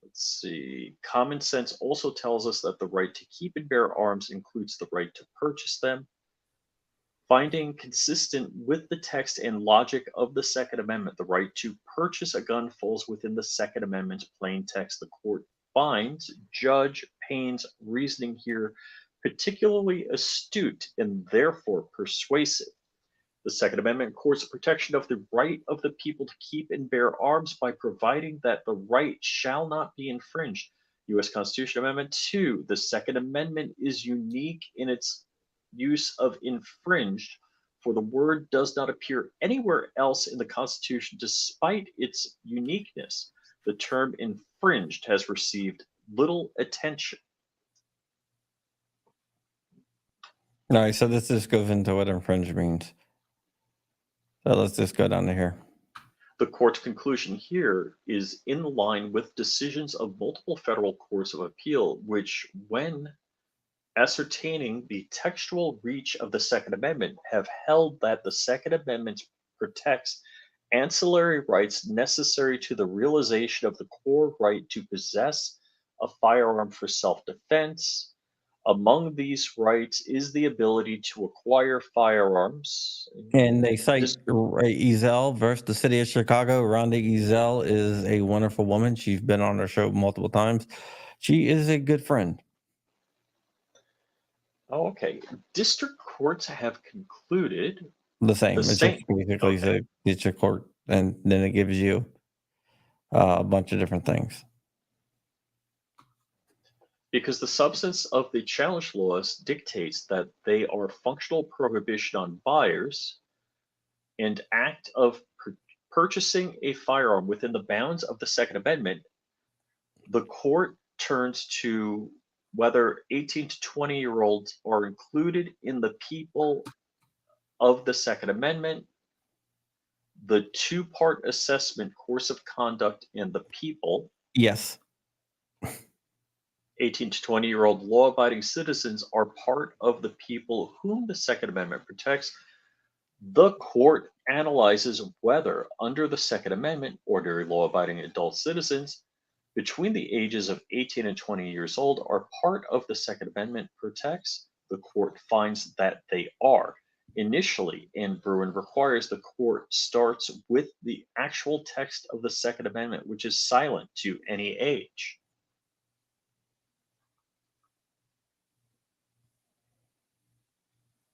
let's see. Common sense also tells us that the right to keep and bear arms includes the right to purchase them. Finding consistent with the text and logic of the Second Amendment, the right to purchase a gun falls within the Second Amendment's plain text. The court finds Judge Payne's reasoning here particularly astute and therefore persuasive. The Second Amendment courts the protection of the right of the people to keep and bear arms by providing that the right shall not be infringed. U.S. Constitution Amendment 2. The Second Amendment is unique in its use of infringed, for the word does not appear anywhere else in the Constitution despite its uniqueness. The term infringed has received little attention. All right, so this just goes into what infringe means. So let's just go down to here. The court's conclusion here is in line with decisions of multiple federal courts of appeal, which, when ascertaining the textual reach of the Second Amendment, have held that the Second Amendment protects ancillary rights necessary to the realization of the core right to possess a firearm for self-defense. Among these rights is the ability to acquire firearms. And they cite Ezel versus the city of Chicago. Rhonda Ezel is a wonderful woman. She's been on our show multiple times. She is a good friend. Oh, okay. District courts have concluded The same. The It's same. just basically Okay. a district court, and then it gives you a bunch of different things. because the substance of the challenge laws dictates that they are functional prohibition on buyers and act of purchasing a firearm within the bounds of the Second Amendment. The court turns to whether 18 to 20-year-olds are included in the people of the Second Amendment. The two-part assessment, course of conduct, and the people. Yes. 18 to 20-year-old law-abiding citizens are part of the people whom the Second Amendment protects. The court analyzes whether, under the Second Amendment, ordinary law-abiding adult citizens between the ages of 18 and 20 years old are part of the Second Amendment protects. The court finds that they are. Initially, and Bruin requires, the court starts with the actual text of the Second Amendment, which is silent to any age.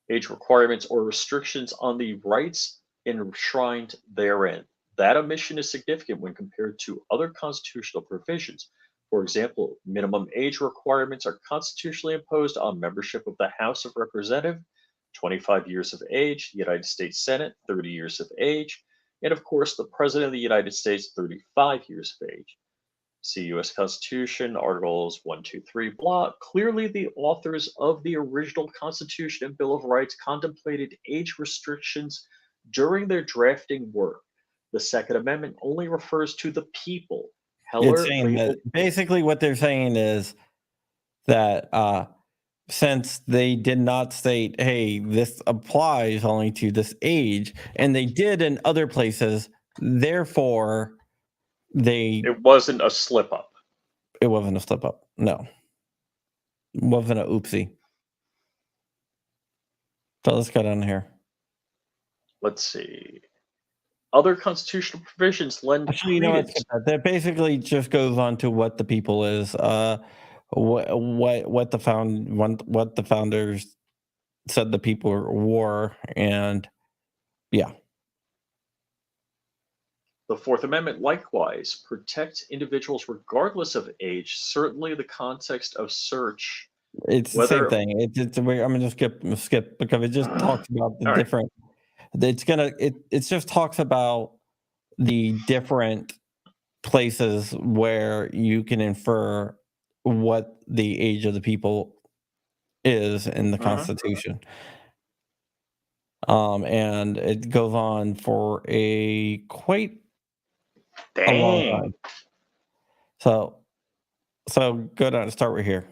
Age requirements or restrictions on the rights enshrined therein. That omission is significant when compared to other constitutional provisions. For example, minimum age requirements are constitutionally imposed on membership of the House of Representatives, 25 years of age, the United States Senate, 30 years of age, and of course, the President of the United States, 35 years of age. See U.S. Constitution, Articles 1, 2, 3, blah. Clearly, the authors of the original Constitution and Bill of Rights contemplated age restrictions during their drafting work. The Second Amendment only refers to the people. It's saying that basically what they're saying is that since they did not state, hey, this applies only to this age, and they did in other places, therefore it wasn't a slip up. It wasn't a slip up. No. It wasn't a oopsie. So let's go down here. Let's see. Other constitutional provisions lend Actually, you know what? That basically just goes on to what the people is. What the founders said the people were, and yeah. The Fourth Amendment likewise protects individuals regardless of age. Certainly, the context of search. It's the same thing. I'm gonna skip because it just talks about the different. It just talks about the different places where you can infer what the age of the people is in the Constitution. And it goes on for a quite a long Dang. time. So go down and start right here.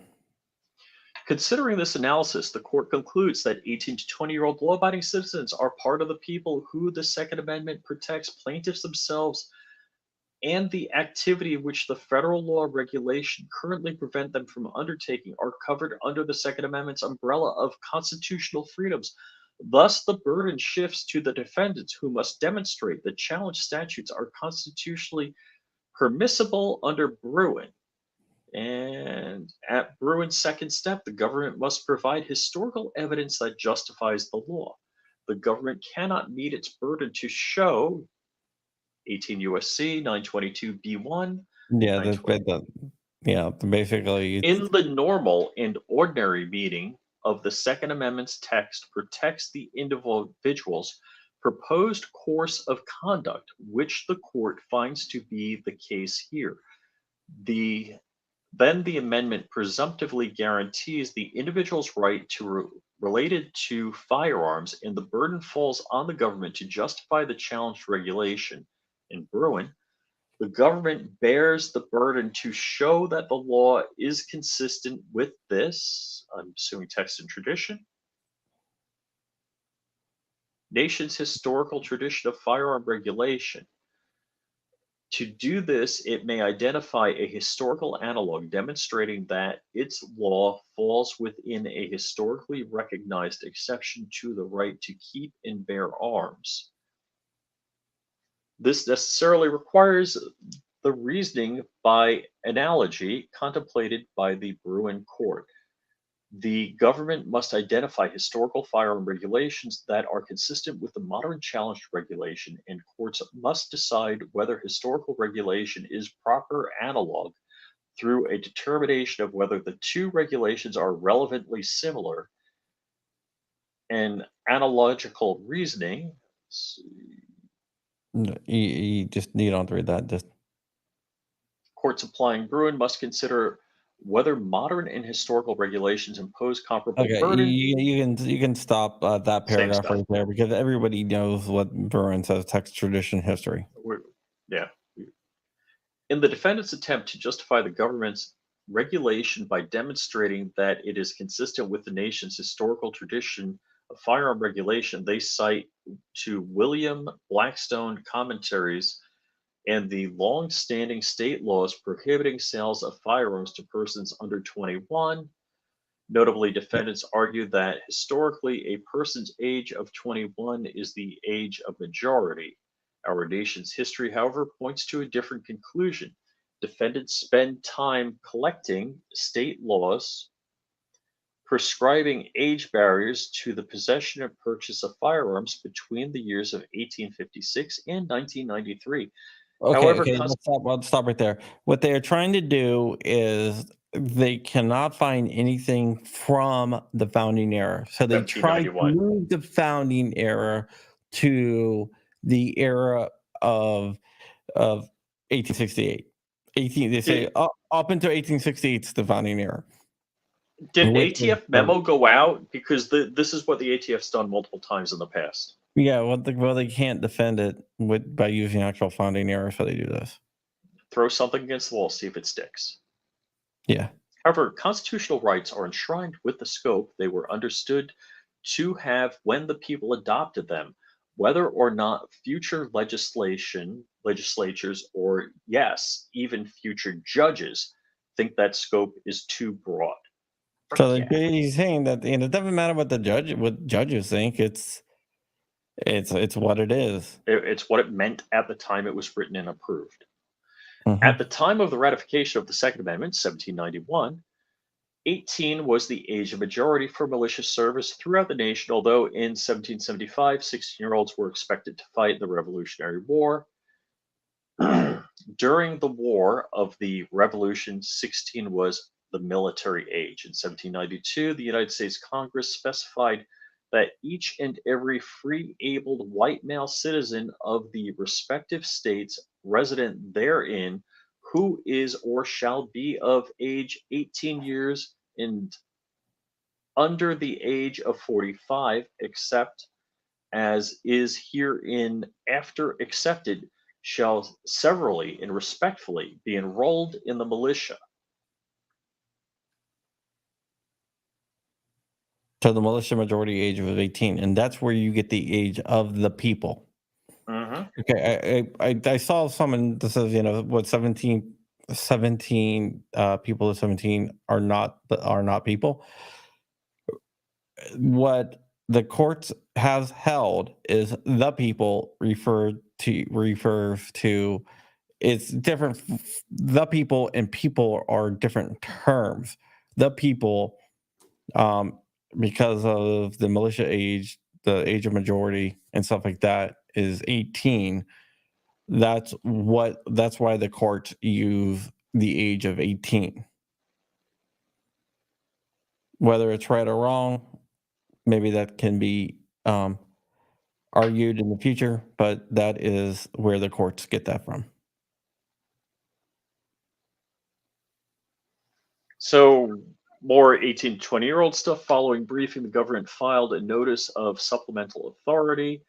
Considering this analysis, the court concludes that 18 to 20-year-old law-abiding citizens are part of the people who the Second Amendment protects. Plaintiffs themselves and the activity which the federal law regulation currently prevent them from undertaking are covered under the Second Amendment's umbrella of constitutional freedoms. Thus, the burden shifts to the defendants, who must demonstrate that challenged statutes are constitutionally permissible under Bruin. And at Bruin's second step, the government must provide historical evidence that justifies the law. The government cannot meet its burden to show 18 USC 922B1, Yeah, 920. basically In the normal and ordinary meaning of the Second Amendment's text protects the individual's proposed course of conduct, which the court finds to be the case here. Then the amendment presumptively guarantees the individual's right to related to firearms, and the burden falls on the government to justify the challenged regulation. In Bruin, the government bears the burden to show that the law is consistent with this, I'm assuming text and tradition, nation's historical tradition of firearm regulation. To do this, it may identify a historical analog demonstrating that its law falls within a historically recognized exception to the right to keep and bear arms. This necessarily requires the reasoning by analogy contemplated by the Bruin court. The government must identify historical firearm regulations that are consistent with the modern challenged regulation, and courts must decide whether historical regulation is proper analog through a determination of whether the two regulations are relevantly similar. And analogical reasoning, you don't have to read that. Just courts applying Bruin must consider whether modern and historical regulations impose comparable okay. burden. You can stop that Same paragraph stuff. right there because everybody knows what Bruin says: text, tradition, history. Yeah. In the defendant's attempt to justify the government's regulation by demonstrating that it is consistent with the nation's historical tradition of firearm regulation, they cite to William Blackstone commentaries and the long-standing state laws prohibiting sales of firearms to persons under 21. Notably, defendants argue that historically a person's age of 21 is the age of majority. Our nation's history, however, points to a different conclusion. Defendants spend time collecting state laws prescribing age barriers to the possession and purchase of firearms between the years of 1856 and 1993. However, Okay, let's stop right there. What they are trying to do is they cannot find anything from the founding era. So they try to 1791. move the founding era to the era of 1868. They say up until 1868 is the founding era. Did Which is ATF memo go out? Because this is what the ATF's done multiple times in the past. Yeah, well, they can't defend it by using actual founding era, so they do this. Throw something against the wall, see if it sticks. Yeah. However, constitutional rights are enshrined with the scope they were understood to have when the people adopted them, whether or not future legislatures, or yes, even future judges think that scope is too broad. So Yeah. he's saying that it doesn't matter what judges think. It's what it is. It's what it meant at the time it was written and approved. Mhm. At the time of the ratification of the Second Amendment, 1791, 18 was the age of majority for militia service throughout the nation, although in 1775, 16-year-olds were expected to fight in the Revolutionary War. During the War of the Revolution, 16 was the military age. In 1792, the United States Congress specified that each and every free, abled white male citizen of the respective states resident therein who is or shall be of age 18 years and under the age of 45, except as is herein after accepted, shall severally and respectfully be enrolled in the militia. So the militia majority age was 18, and that's where you get the age of the people. Mhm. Okay, I saw someone that says, what, 17 people to 17 are not people. What the courts has held is the people refers to it's different. The people and people are different terms. The people, um, because of the militia age, the age of majority and stuff like that is 18. That's why the courts use the age of 18. Whether it's right or wrong, maybe that can be argued in the future, but that is where the courts get that from. So, more 18 to 20-year-old stuff. Following briefing, the government filed a notice of supplemental authority,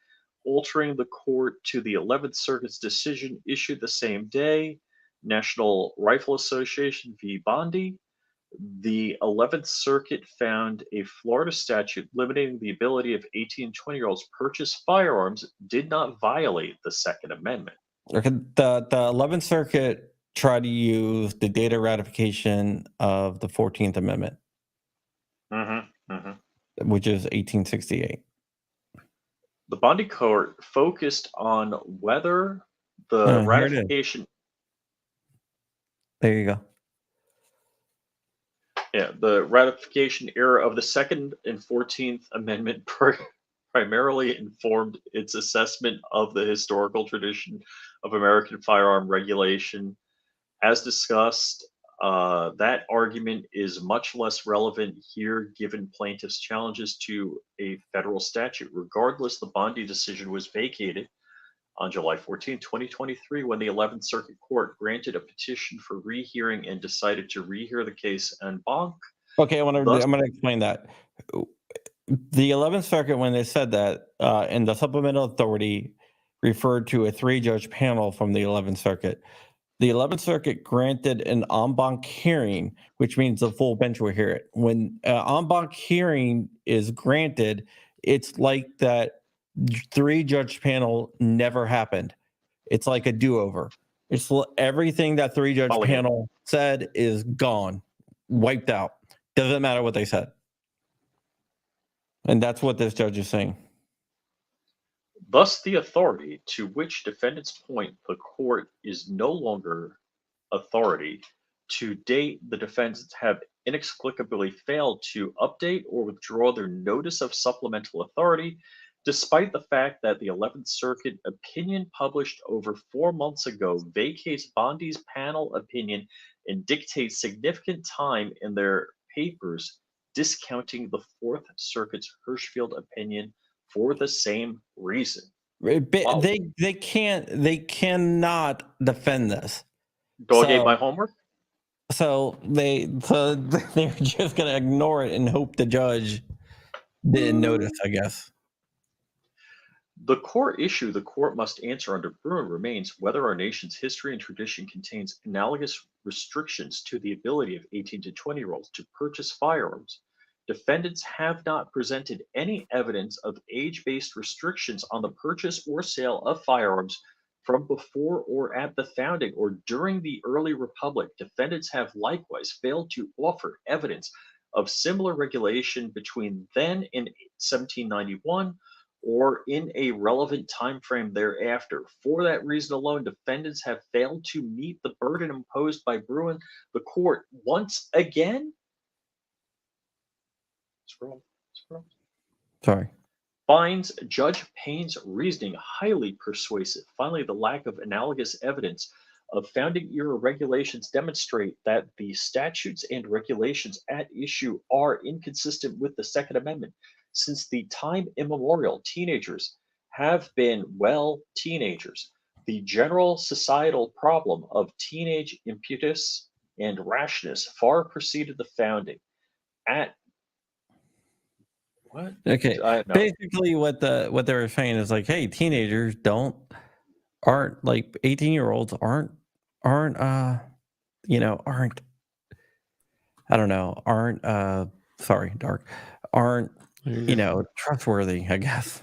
altering the court to the 11th Circuit's decision issued the same day, National Rifle Association v. Bondi. The 11th Circuit found a Florida statute limiting the ability of 18 to 20-year-olds to purchase firearms did not violate the Second Amendment. Okay, the 11th Circuit tried to use the data ratification of the 14th Amendment, which is 1868. The Bondi court focused on whether the Here it is. ratification, There you go. the ratification era of the Second and 14th Amendment primarily informed its assessment of the historical tradition of American firearm regulation. As discussed, that argument is much less relevant here given plaintiffs' challenges to a federal statute. Regardless, the Bondi decision was vacated on July 14, 2023, when the 11th Circuit Court granted a petition for rehearing and decided to rehear the case en banc. Okay, I'm Thus, going to explain that. The 11th Circuit, when they said that, and the supplemental authority referred to a 3-judge panel from the 11th Circuit. The 11th Circuit granted an en banc hearing, which means the full bench will hear it. When an en banc hearing is granted, it's like that 3-judge panel never happened. It's like a do-over. It's everything that 3-judge mulligan. panel said is gone, wiped out. Doesn't matter what they said. And that's what this judge is saying. Thus, the authority to which defendants point the court is no longer authority. To date, the defendants have inexplicably failed to update or withdraw their notice of supplemental authority, despite the fact that the 11th Circuit opinion published over 4 months ago vacates Bondi's panel opinion and dictates significant time in their papers, discounting the 4th Circuit's Hirschfield opinion for the same reason. Wow. They cannot defend this. Dog ate my homework? So they're just gonna ignore it and hope the judge didn't notice, I guess. The core issue the court must answer under Bruin remains whether our nation's history and tradition contains analogous restrictions to the ability of 18 to 20-year-olds to purchase firearms. Defendants have not presented any evidence of age-based restrictions on the purchase or sale of firearms from before or at the founding or during the early republic. Defendants have likewise failed to offer evidence of similar regulation between then and 1791 or in a relevant time frame thereafter. For that reason alone, defendants have failed to meet the burden imposed by Bruin. The court once again Sorry. finds Judge Payne's reasoning highly persuasive. Finally, the lack of analogous evidence of founding era regulations demonstrate that the statutes and regulations at issue are inconsistent with the Second Amendment. Since the time immemorial, teenagers have been, teenagers. The general societal problem of teenage impetus and rashness far preceded the founding. Okay. Basically, what they were saying is like, hey, teenagers aren't like 18-year-olds aren't you know, aren't I don't know, aren't sorry, dark, aren't There you you go. know, trustworthy, I guess.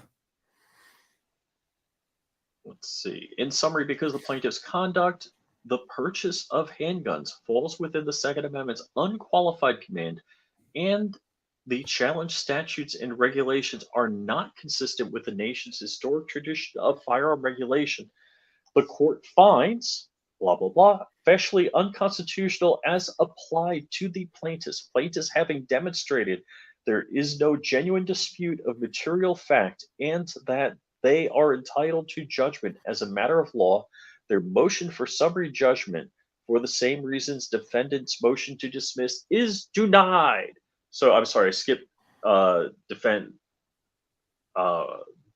Let's see. In summary, because the plaintiff's conduct, the purchase of handguns falls within the Second Amendment's unqualified command, and the challenged statutes and regulations are not consistent with the nation's historic tradition of firearm regulation. The court finds, blah, blah, blah, facially unconstitutional as applied to the plaintiffs. Plaintiffs having demonstrated there is no genuine dispute of material fact and that they are entitled to judgment as a matter of law, their motion for summary judgment for the same reasons defendant's motion to dismiss is denied. So I'm sorry, I skipped defend.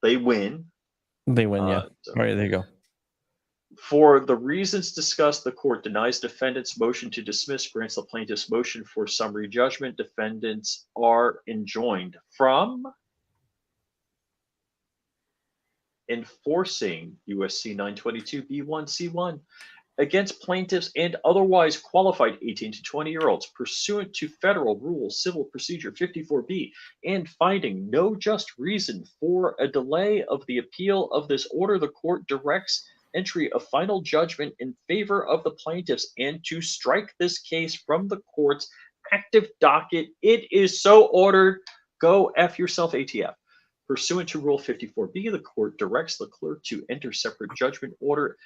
They win. They win, yeah. So All right, there you go. for the reasons discussed, the court denies defendant's motion to dismiss, grants the plaintiff's motion for summary judgment. Defendants are enjoined from enforcing USC 922B1C1 against plaintiffs and otherwise qualified 18 to 20-year-olds pursuant to Federal Rule Civil Procedure 54B and finding no just reason for a delay of the appeal of this order, the court directs entry of final judgment in favor of the plaintiffs and to strike this case from the court's active docket. It is so ordered. Go F yourself, ATF. Pursuant to Rule 54B, the court directs the clerk to enter separate judgment order.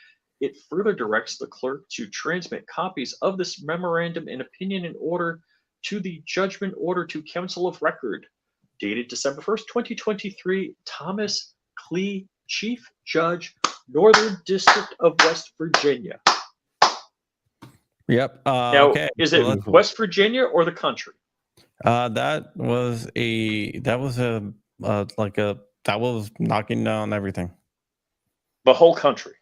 It further directs the clerk to transmit copies of this memorandum and opinion in order to the judgment order to counsel of record, dated December 1st, 2023, Thomas Klee, Chief Judge, Northern District of West Virginia. Yep. Now, Okay. is it Beautiful. West Virginia or the country? That was knocking down everything. The whole country.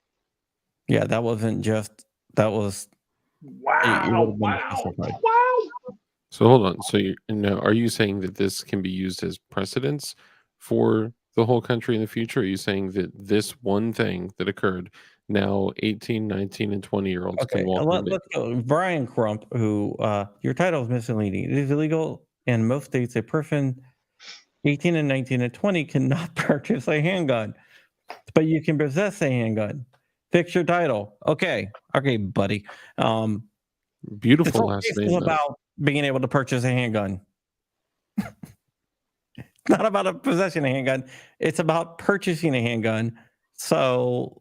Yeah, that wasn't just that was it would have been specified. Wow. So hold on. So are you saying that this can be used as precedence for the whole country in the future? Are you saying that this one thing that occurred now 18, 19, and 20-year-olds can Okay, walk into? let's go. Brian Crump, who your title is misleading. It is illegal in most states. A person 18 and 19 and 20 cannot purchase a handgun, but you can possess a handgun. Fix your title. Okay, buddy. This Beautiful whole last case name. is though. about being able to purchase a handgun. Not about a possession of a handgun. It's about purchasing a handgun. So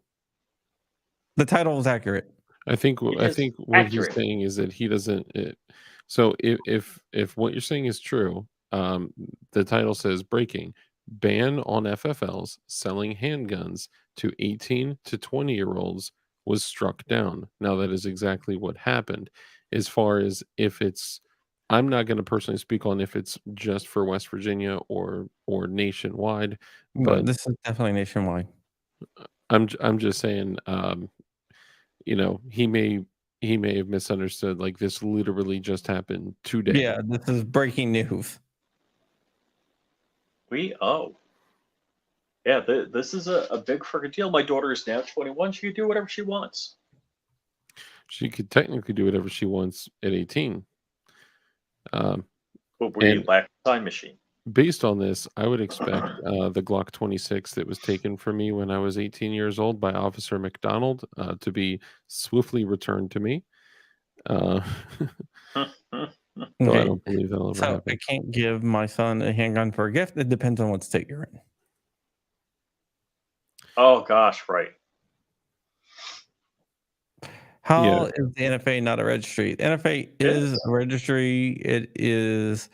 the title is accurate. I think It I is think what he's accurate. saying is that he doesn't. So if what you're saying is true, the title says breaking ban on FFLs selling handguns to 18 to 20-year-olds was struck down. Now that is exactly what happened. As far as if it's, I'm not going to personally speak on if it's just for West Virginia or nationwide, But but this is definitely nationwide. I'm just saying. He may have misunderstood. Like this literally just happened today. Yeah, this is breaking news. Yeah, this is a big freaking deal. My daughter is now 21. She can do whatever she wants. She could technically do whatever she wants at 18. But we And lack a time machine. based on this, I would expect the Glock 26 that was taken from me when I was 18 years old by Officer McDonald to be swiftly returned to me. So I Okay, don't believe that'll ever so I happen. can't give my son a handgun for a gift. It depends on what state you're in. Oh gosh, right. How is the NFA not a registry? The NFA is a registry. It is,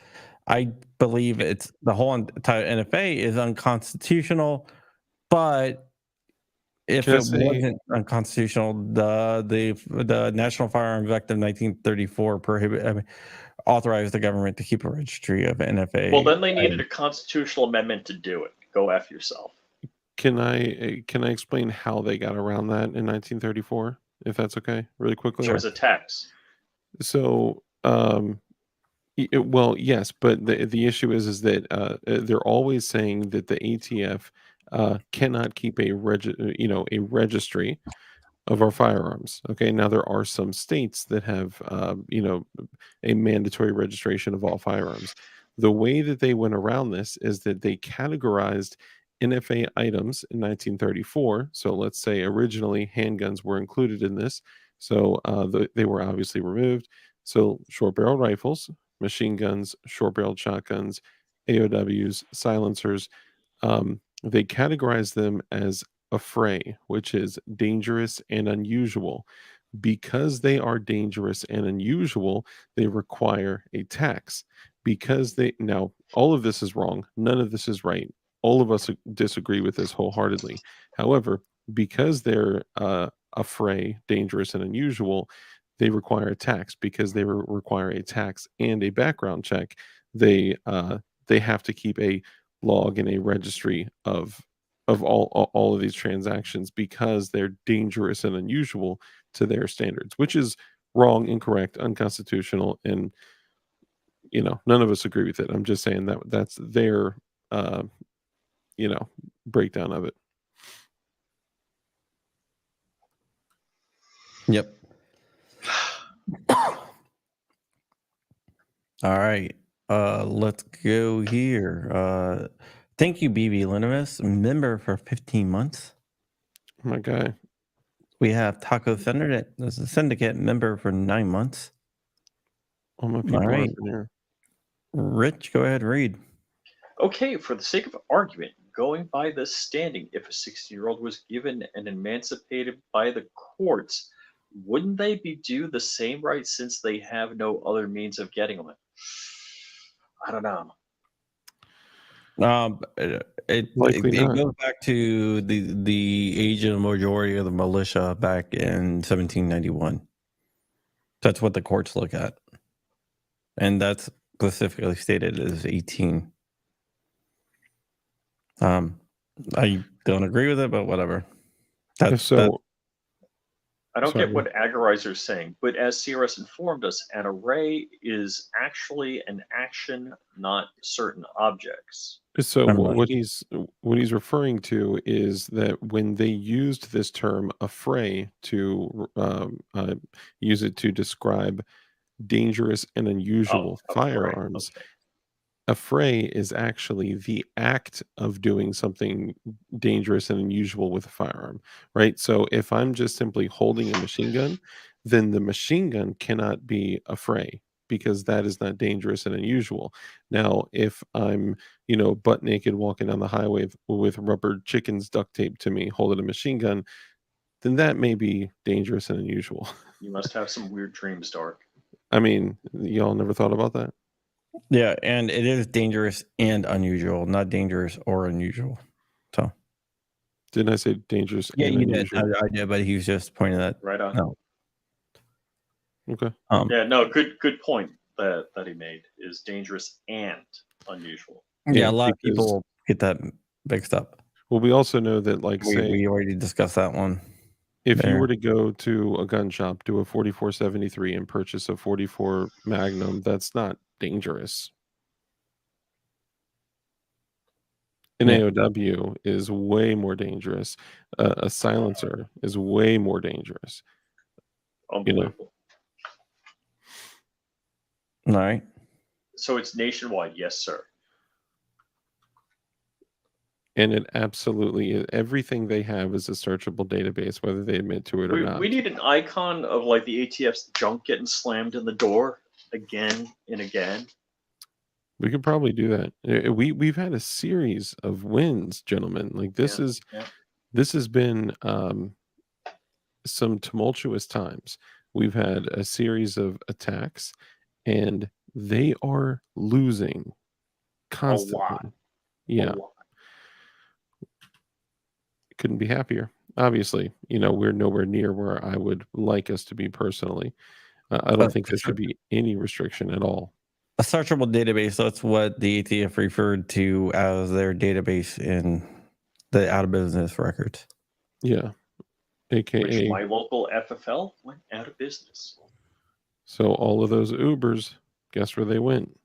I believe it's the whole entire NFA is unconstitutional, but if Can I it say- wasn't unconstitutional, the National Firearms Act of 1934 authorized the government to keep a registry of NFA. Well, then they needed a constitutional amendment to do it. Go F yourself. Can I explain how they got around that in 1934, if that's okay, really quickly? It was a tax. So, well, yes, but the issue is that they're always saying that the ATF cannot keep a registry of our firearms. Okay, now there are some states that have a mandatory registration of all firearms. The way that they went around this is that they categorized NFA items in 1934. So let's say originally handguns were included in this. So they were obviously removed. So short barrel rifles, machine guns, short barreled shotguns, AOWs, silencers, they categorize them as affray, which is dangerous and unusual. Because they are dangerous and unusual, they require a tax. Now, all of this is wrong. None of this is right. All of us disagree with this wholeheartedly. However, because they're affray, dangerous and unusual, they require a tax. Because they require a tax and a background check, they have to keep a log in a registry of all of these transactions because they're dangerous and unusual to their standards, which is wrong, incorrect, unconstitutional, and none of us agree with it. I'm just saying that's their uh, breakdown of it. Yep. All right. Let's go here. Thank you, BB Linimus, member for 15 months. My guy. We have Taco Syndicate member for 9 months. All my people are from here. Rich, go ahead, read. Okay, for the sake of argument, going by this standing, if a 16-year-old was given and emancipated by the courts, wouldn't they be due the same rights since they have no other means of getting them? I don't know. It Likely not. goes back to the age of the majority of the militia back in 1791. That's what the courts look at, and that's specifically stated as 18. I don't agree with it, but whatever. I don't get what Agorizer is saying, but as CRS informed us, an array is actually an action, not certain objects. So what he's referring to is that when they used this term affray to use it to describe dangerous and unusual firearms, affray is actually the act of doing something dangerous and unusual with a firearm, right? So if I'm just simply holding a machine gun, then the machine gun cannot be affray because that is not dangerous and unusual. Now, if I'm, butt naked walking down the highway with rubber chickens duct taped to me, holding a machine gun, then that may be dangerous and unusual. You must have some weird dreams, Dark. I mean, y'all never thought about that? Yeah, and it is dangerous and unusual, not dangerous or unusual. So, didn't I say dangerous? Yeah, and you unusual? did. I did, but he was just pointing that. Right on. No. Okay. Yeah, no, good point that he made is dangerous and unusual. Yeah, a lot of people get that mixed up. Well, we also know that, we already discussed that one. If you were to go to a gun shop, do a 4473 and purchase a 44 Magnum, that's not dangerous. An AOW is way more dangerous. A silencer is way more dangerous. Unbelievable. All right. So it's nationwide, yes, sir. And it absolutely is. Everything they have is a searchable database, whether they admit to it or not. We need an icon of like the ATF's junk getting slammed in the door again and again. We could probably do that. We've had a series of wins, gentlemen. Like this has been some tumultuous times. We've had a series of attacks, and they are losing constantly. A lot. Yeah. Couldn't be happier. Obviously, we're nowhere near where I would like us to be personally. I don't think there should be any restriction at all. A searchable database, that's what the ATF referred to as their database in the out of business records. Yeah. AKA. Which my local FFL went out of business. So all of those Ubers, guess where they went?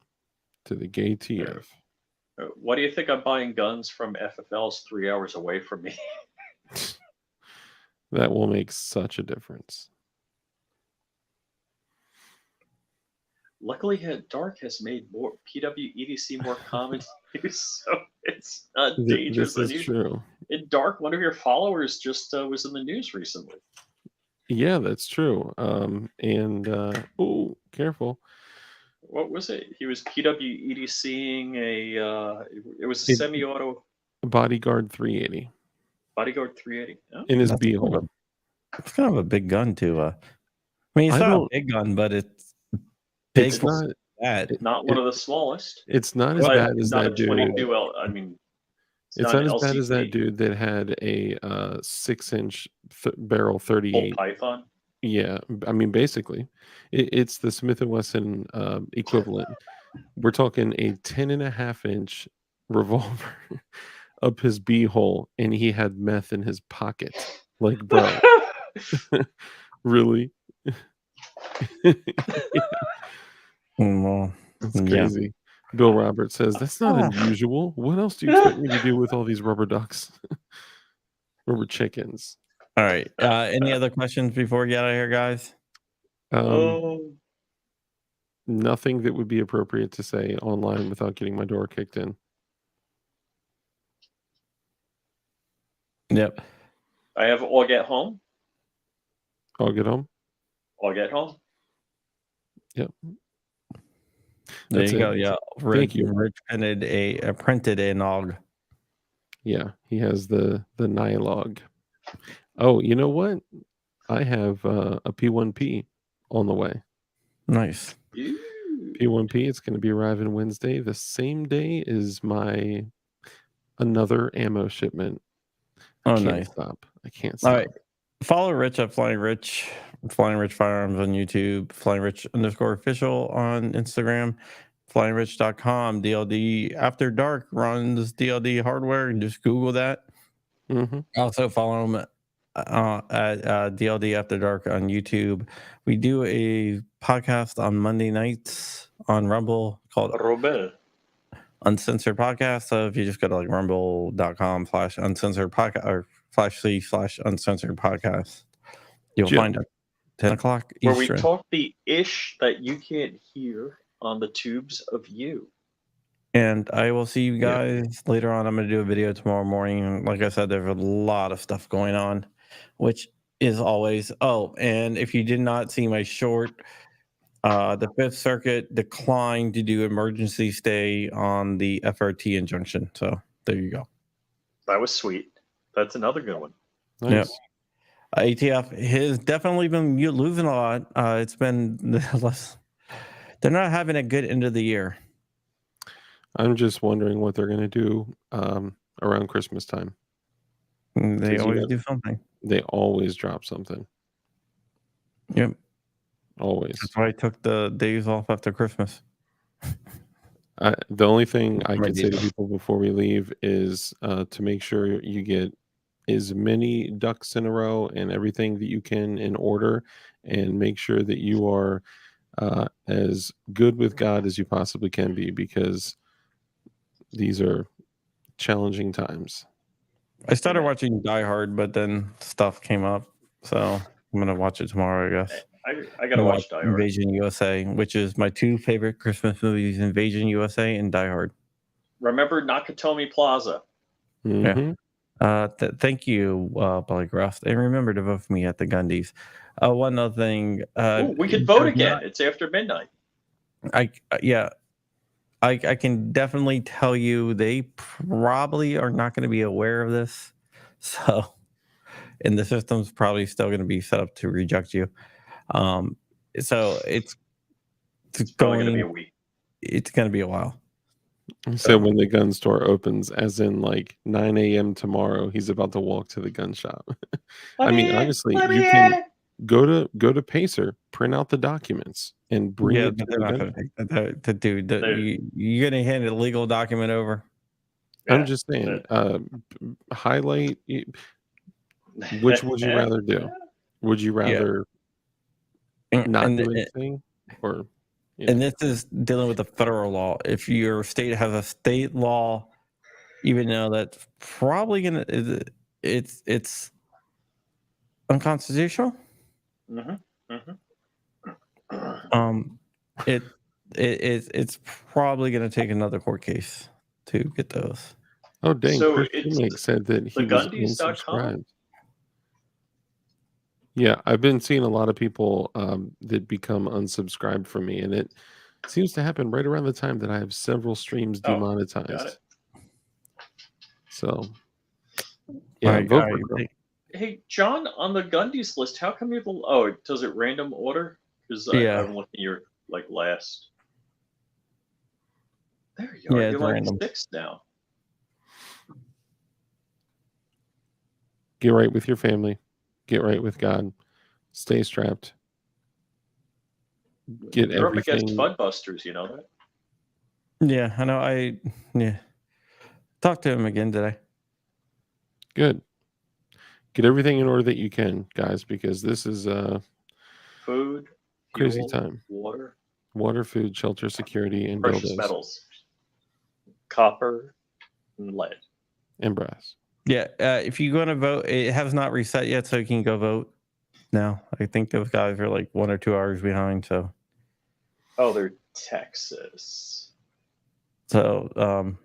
To the gay TF. Why do you think I'm buying guns from FFLs 3 hours away from me? That will make such a difference. Luckily, Dark has made more PWEDC more common use, so it's not dangerous. This is true. In Dark, one of your followers just was in the news recently. Yeah, that's true. Oh, careful. What was it? He was PWEDCing it was a semi-auto Bodyguard 380 Bodyguard 380. Oh. in his B-hole. It's kind of a big gun too. I mean, it's not a big gun, but it's big. It's not bad. Not one of the smallest. It's not as bad as that dude. I mean, it's not as bad as that dude that had a 6-inch barrel 38 Python. Yeah, I mean, basically, it's the Smith & Wesson equivalent. We're talking a 10.5-inch revolver up his b-hole, and he had meth in his pocket. Like, bro, really? Well, that's crazy. Yeah. Bill Roberts says, that's not unusual. What else do you expect me to do with all these rubber ducks? Rubber chickens. All right. Any other questions before we get out of here, guys? Nothing that would be appropriate to say online without getting my door kicked in. Yep. I have All Get Home. All Get Home? All Get Home. Yep. There you go. Yeah. Rich printed a nog. Yeah, he has the Nylog. Oh, you know what? I have a P1P on the way. Nice. P1P, it's going to be arriving Wednesday. The same day is my another ammo shipment. I can't stop. I can't stop. All right. Follow Rich at Flying Rich Firearms on YouTube, FlyingRich_official on Instagram, FlyingRich.com. DLD After Dark runs DLD hardware. Just Google that. Mm-hmm. Also follow him at DLD After Dark on YouTube. We do a podcast on Monday nights on Rumble called Uncensored Podcast. So if you just go to like rumble.com/uncensored podcast or /c/uncensored podcast, you'll find it 10 o'clock Eastern. Where we talk the ish that you can't hear on the tubes of you. And I will see you guys later on. I'm going to do a video tomorrow morning. Like I said, there's a lot of stuff going on, which is always. Oh, and if you did not see my short, the Fifth Circuit declined to do emergency stay on the FRT injunction. So there you go. That was sweet. That's another good one. Nice. Yeah. ATF has definitely been losing a lot. It's been less. They're not having a good end of the year. I'm just wondering what they're going to do around Christmas time. They always do something. They always drop something. Yep. Always. That's why I took the days off after Christmas. The only thing I can say to people before we leave is to make sure you get as many ducks in a row and everything that you can in order, and make sure that you are as good with God as you possibly can be, because these are challenging times. I started watching Die Hard, but then stuff came up, so I'm gonna watch it tomorrow, I guess. I gotta watch Die Hard. Invasion USA, which is my two favorite Christmas movies: Invasion USA and Die Hard. Remember Nakatomi Plaza. Mm-hmm. Yeah. Thank you, Polygraph. And remember to vote for me at the Gundies. One other thing. We could vote again. It's after midnight. I can definitely tell you they probably are not going to be aware of this. So, and the system's probably still going to be set up to reject you. So it's going to be a week. It's going to be a while. So when the gun store opens, as in like 9 a.m. tomorrow, he's about to walk to the gun shop. I mean, honestly, you can go to Pacer, print out the documents, and bring it to they're not going to take that. Dude, you're going to hand a legal document over. I'm just saying, highlight. Which would you rather do? Would you rather not do anything, or Yeah. And this is dealing with the federal law. If your state has a state law, even though that's probably gonna, it's unconstitutional. Mm-hmm. Mm-hmm. It's probably gonna take another court case to get those. Oh dang! So Chris it's Shoemake said that he was thegundys.com? unsubscribed. Yeah, I've been seeing a lot of people that become unsubscribed from me, and it seems to happen right around the time that I have several streams Oh, got demonetized. it. So, yeah, vote for Crump. Hey, John, on the Gundy's list, how come you're the... Oh, does it random order? Because Yeah. I'm looking at your, like, last... There you are. Yeah, You're it's like random. 6 now. Get right with your family. Get right with God. Stay strapped. Get You're up against everything. Budbusters, you know that? Yeah, I know. Yeah. Talked to him again today. Good. Get everything in order that you can, guys, because this is Food, crazy fuel, time. water, Food, shelter, security, and precious dildos. metals, copper, and lead. And brass. Yeah, if you go to vote, it has not reset yet, so you can go vote now. I think those guys are like 1 or 2 hours behind. So They're Texas. So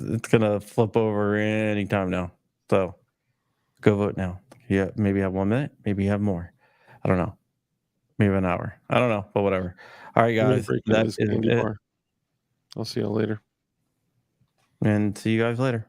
it's gonna flip over anytime now. So go vote now. Yeah, maybe have 1 minute, maybe you have more. I don't know. Maybe an hour. I don't know, but whatever. All right, guys. Break That this is candy it. bar. I'll see y'all later. And see you guys later.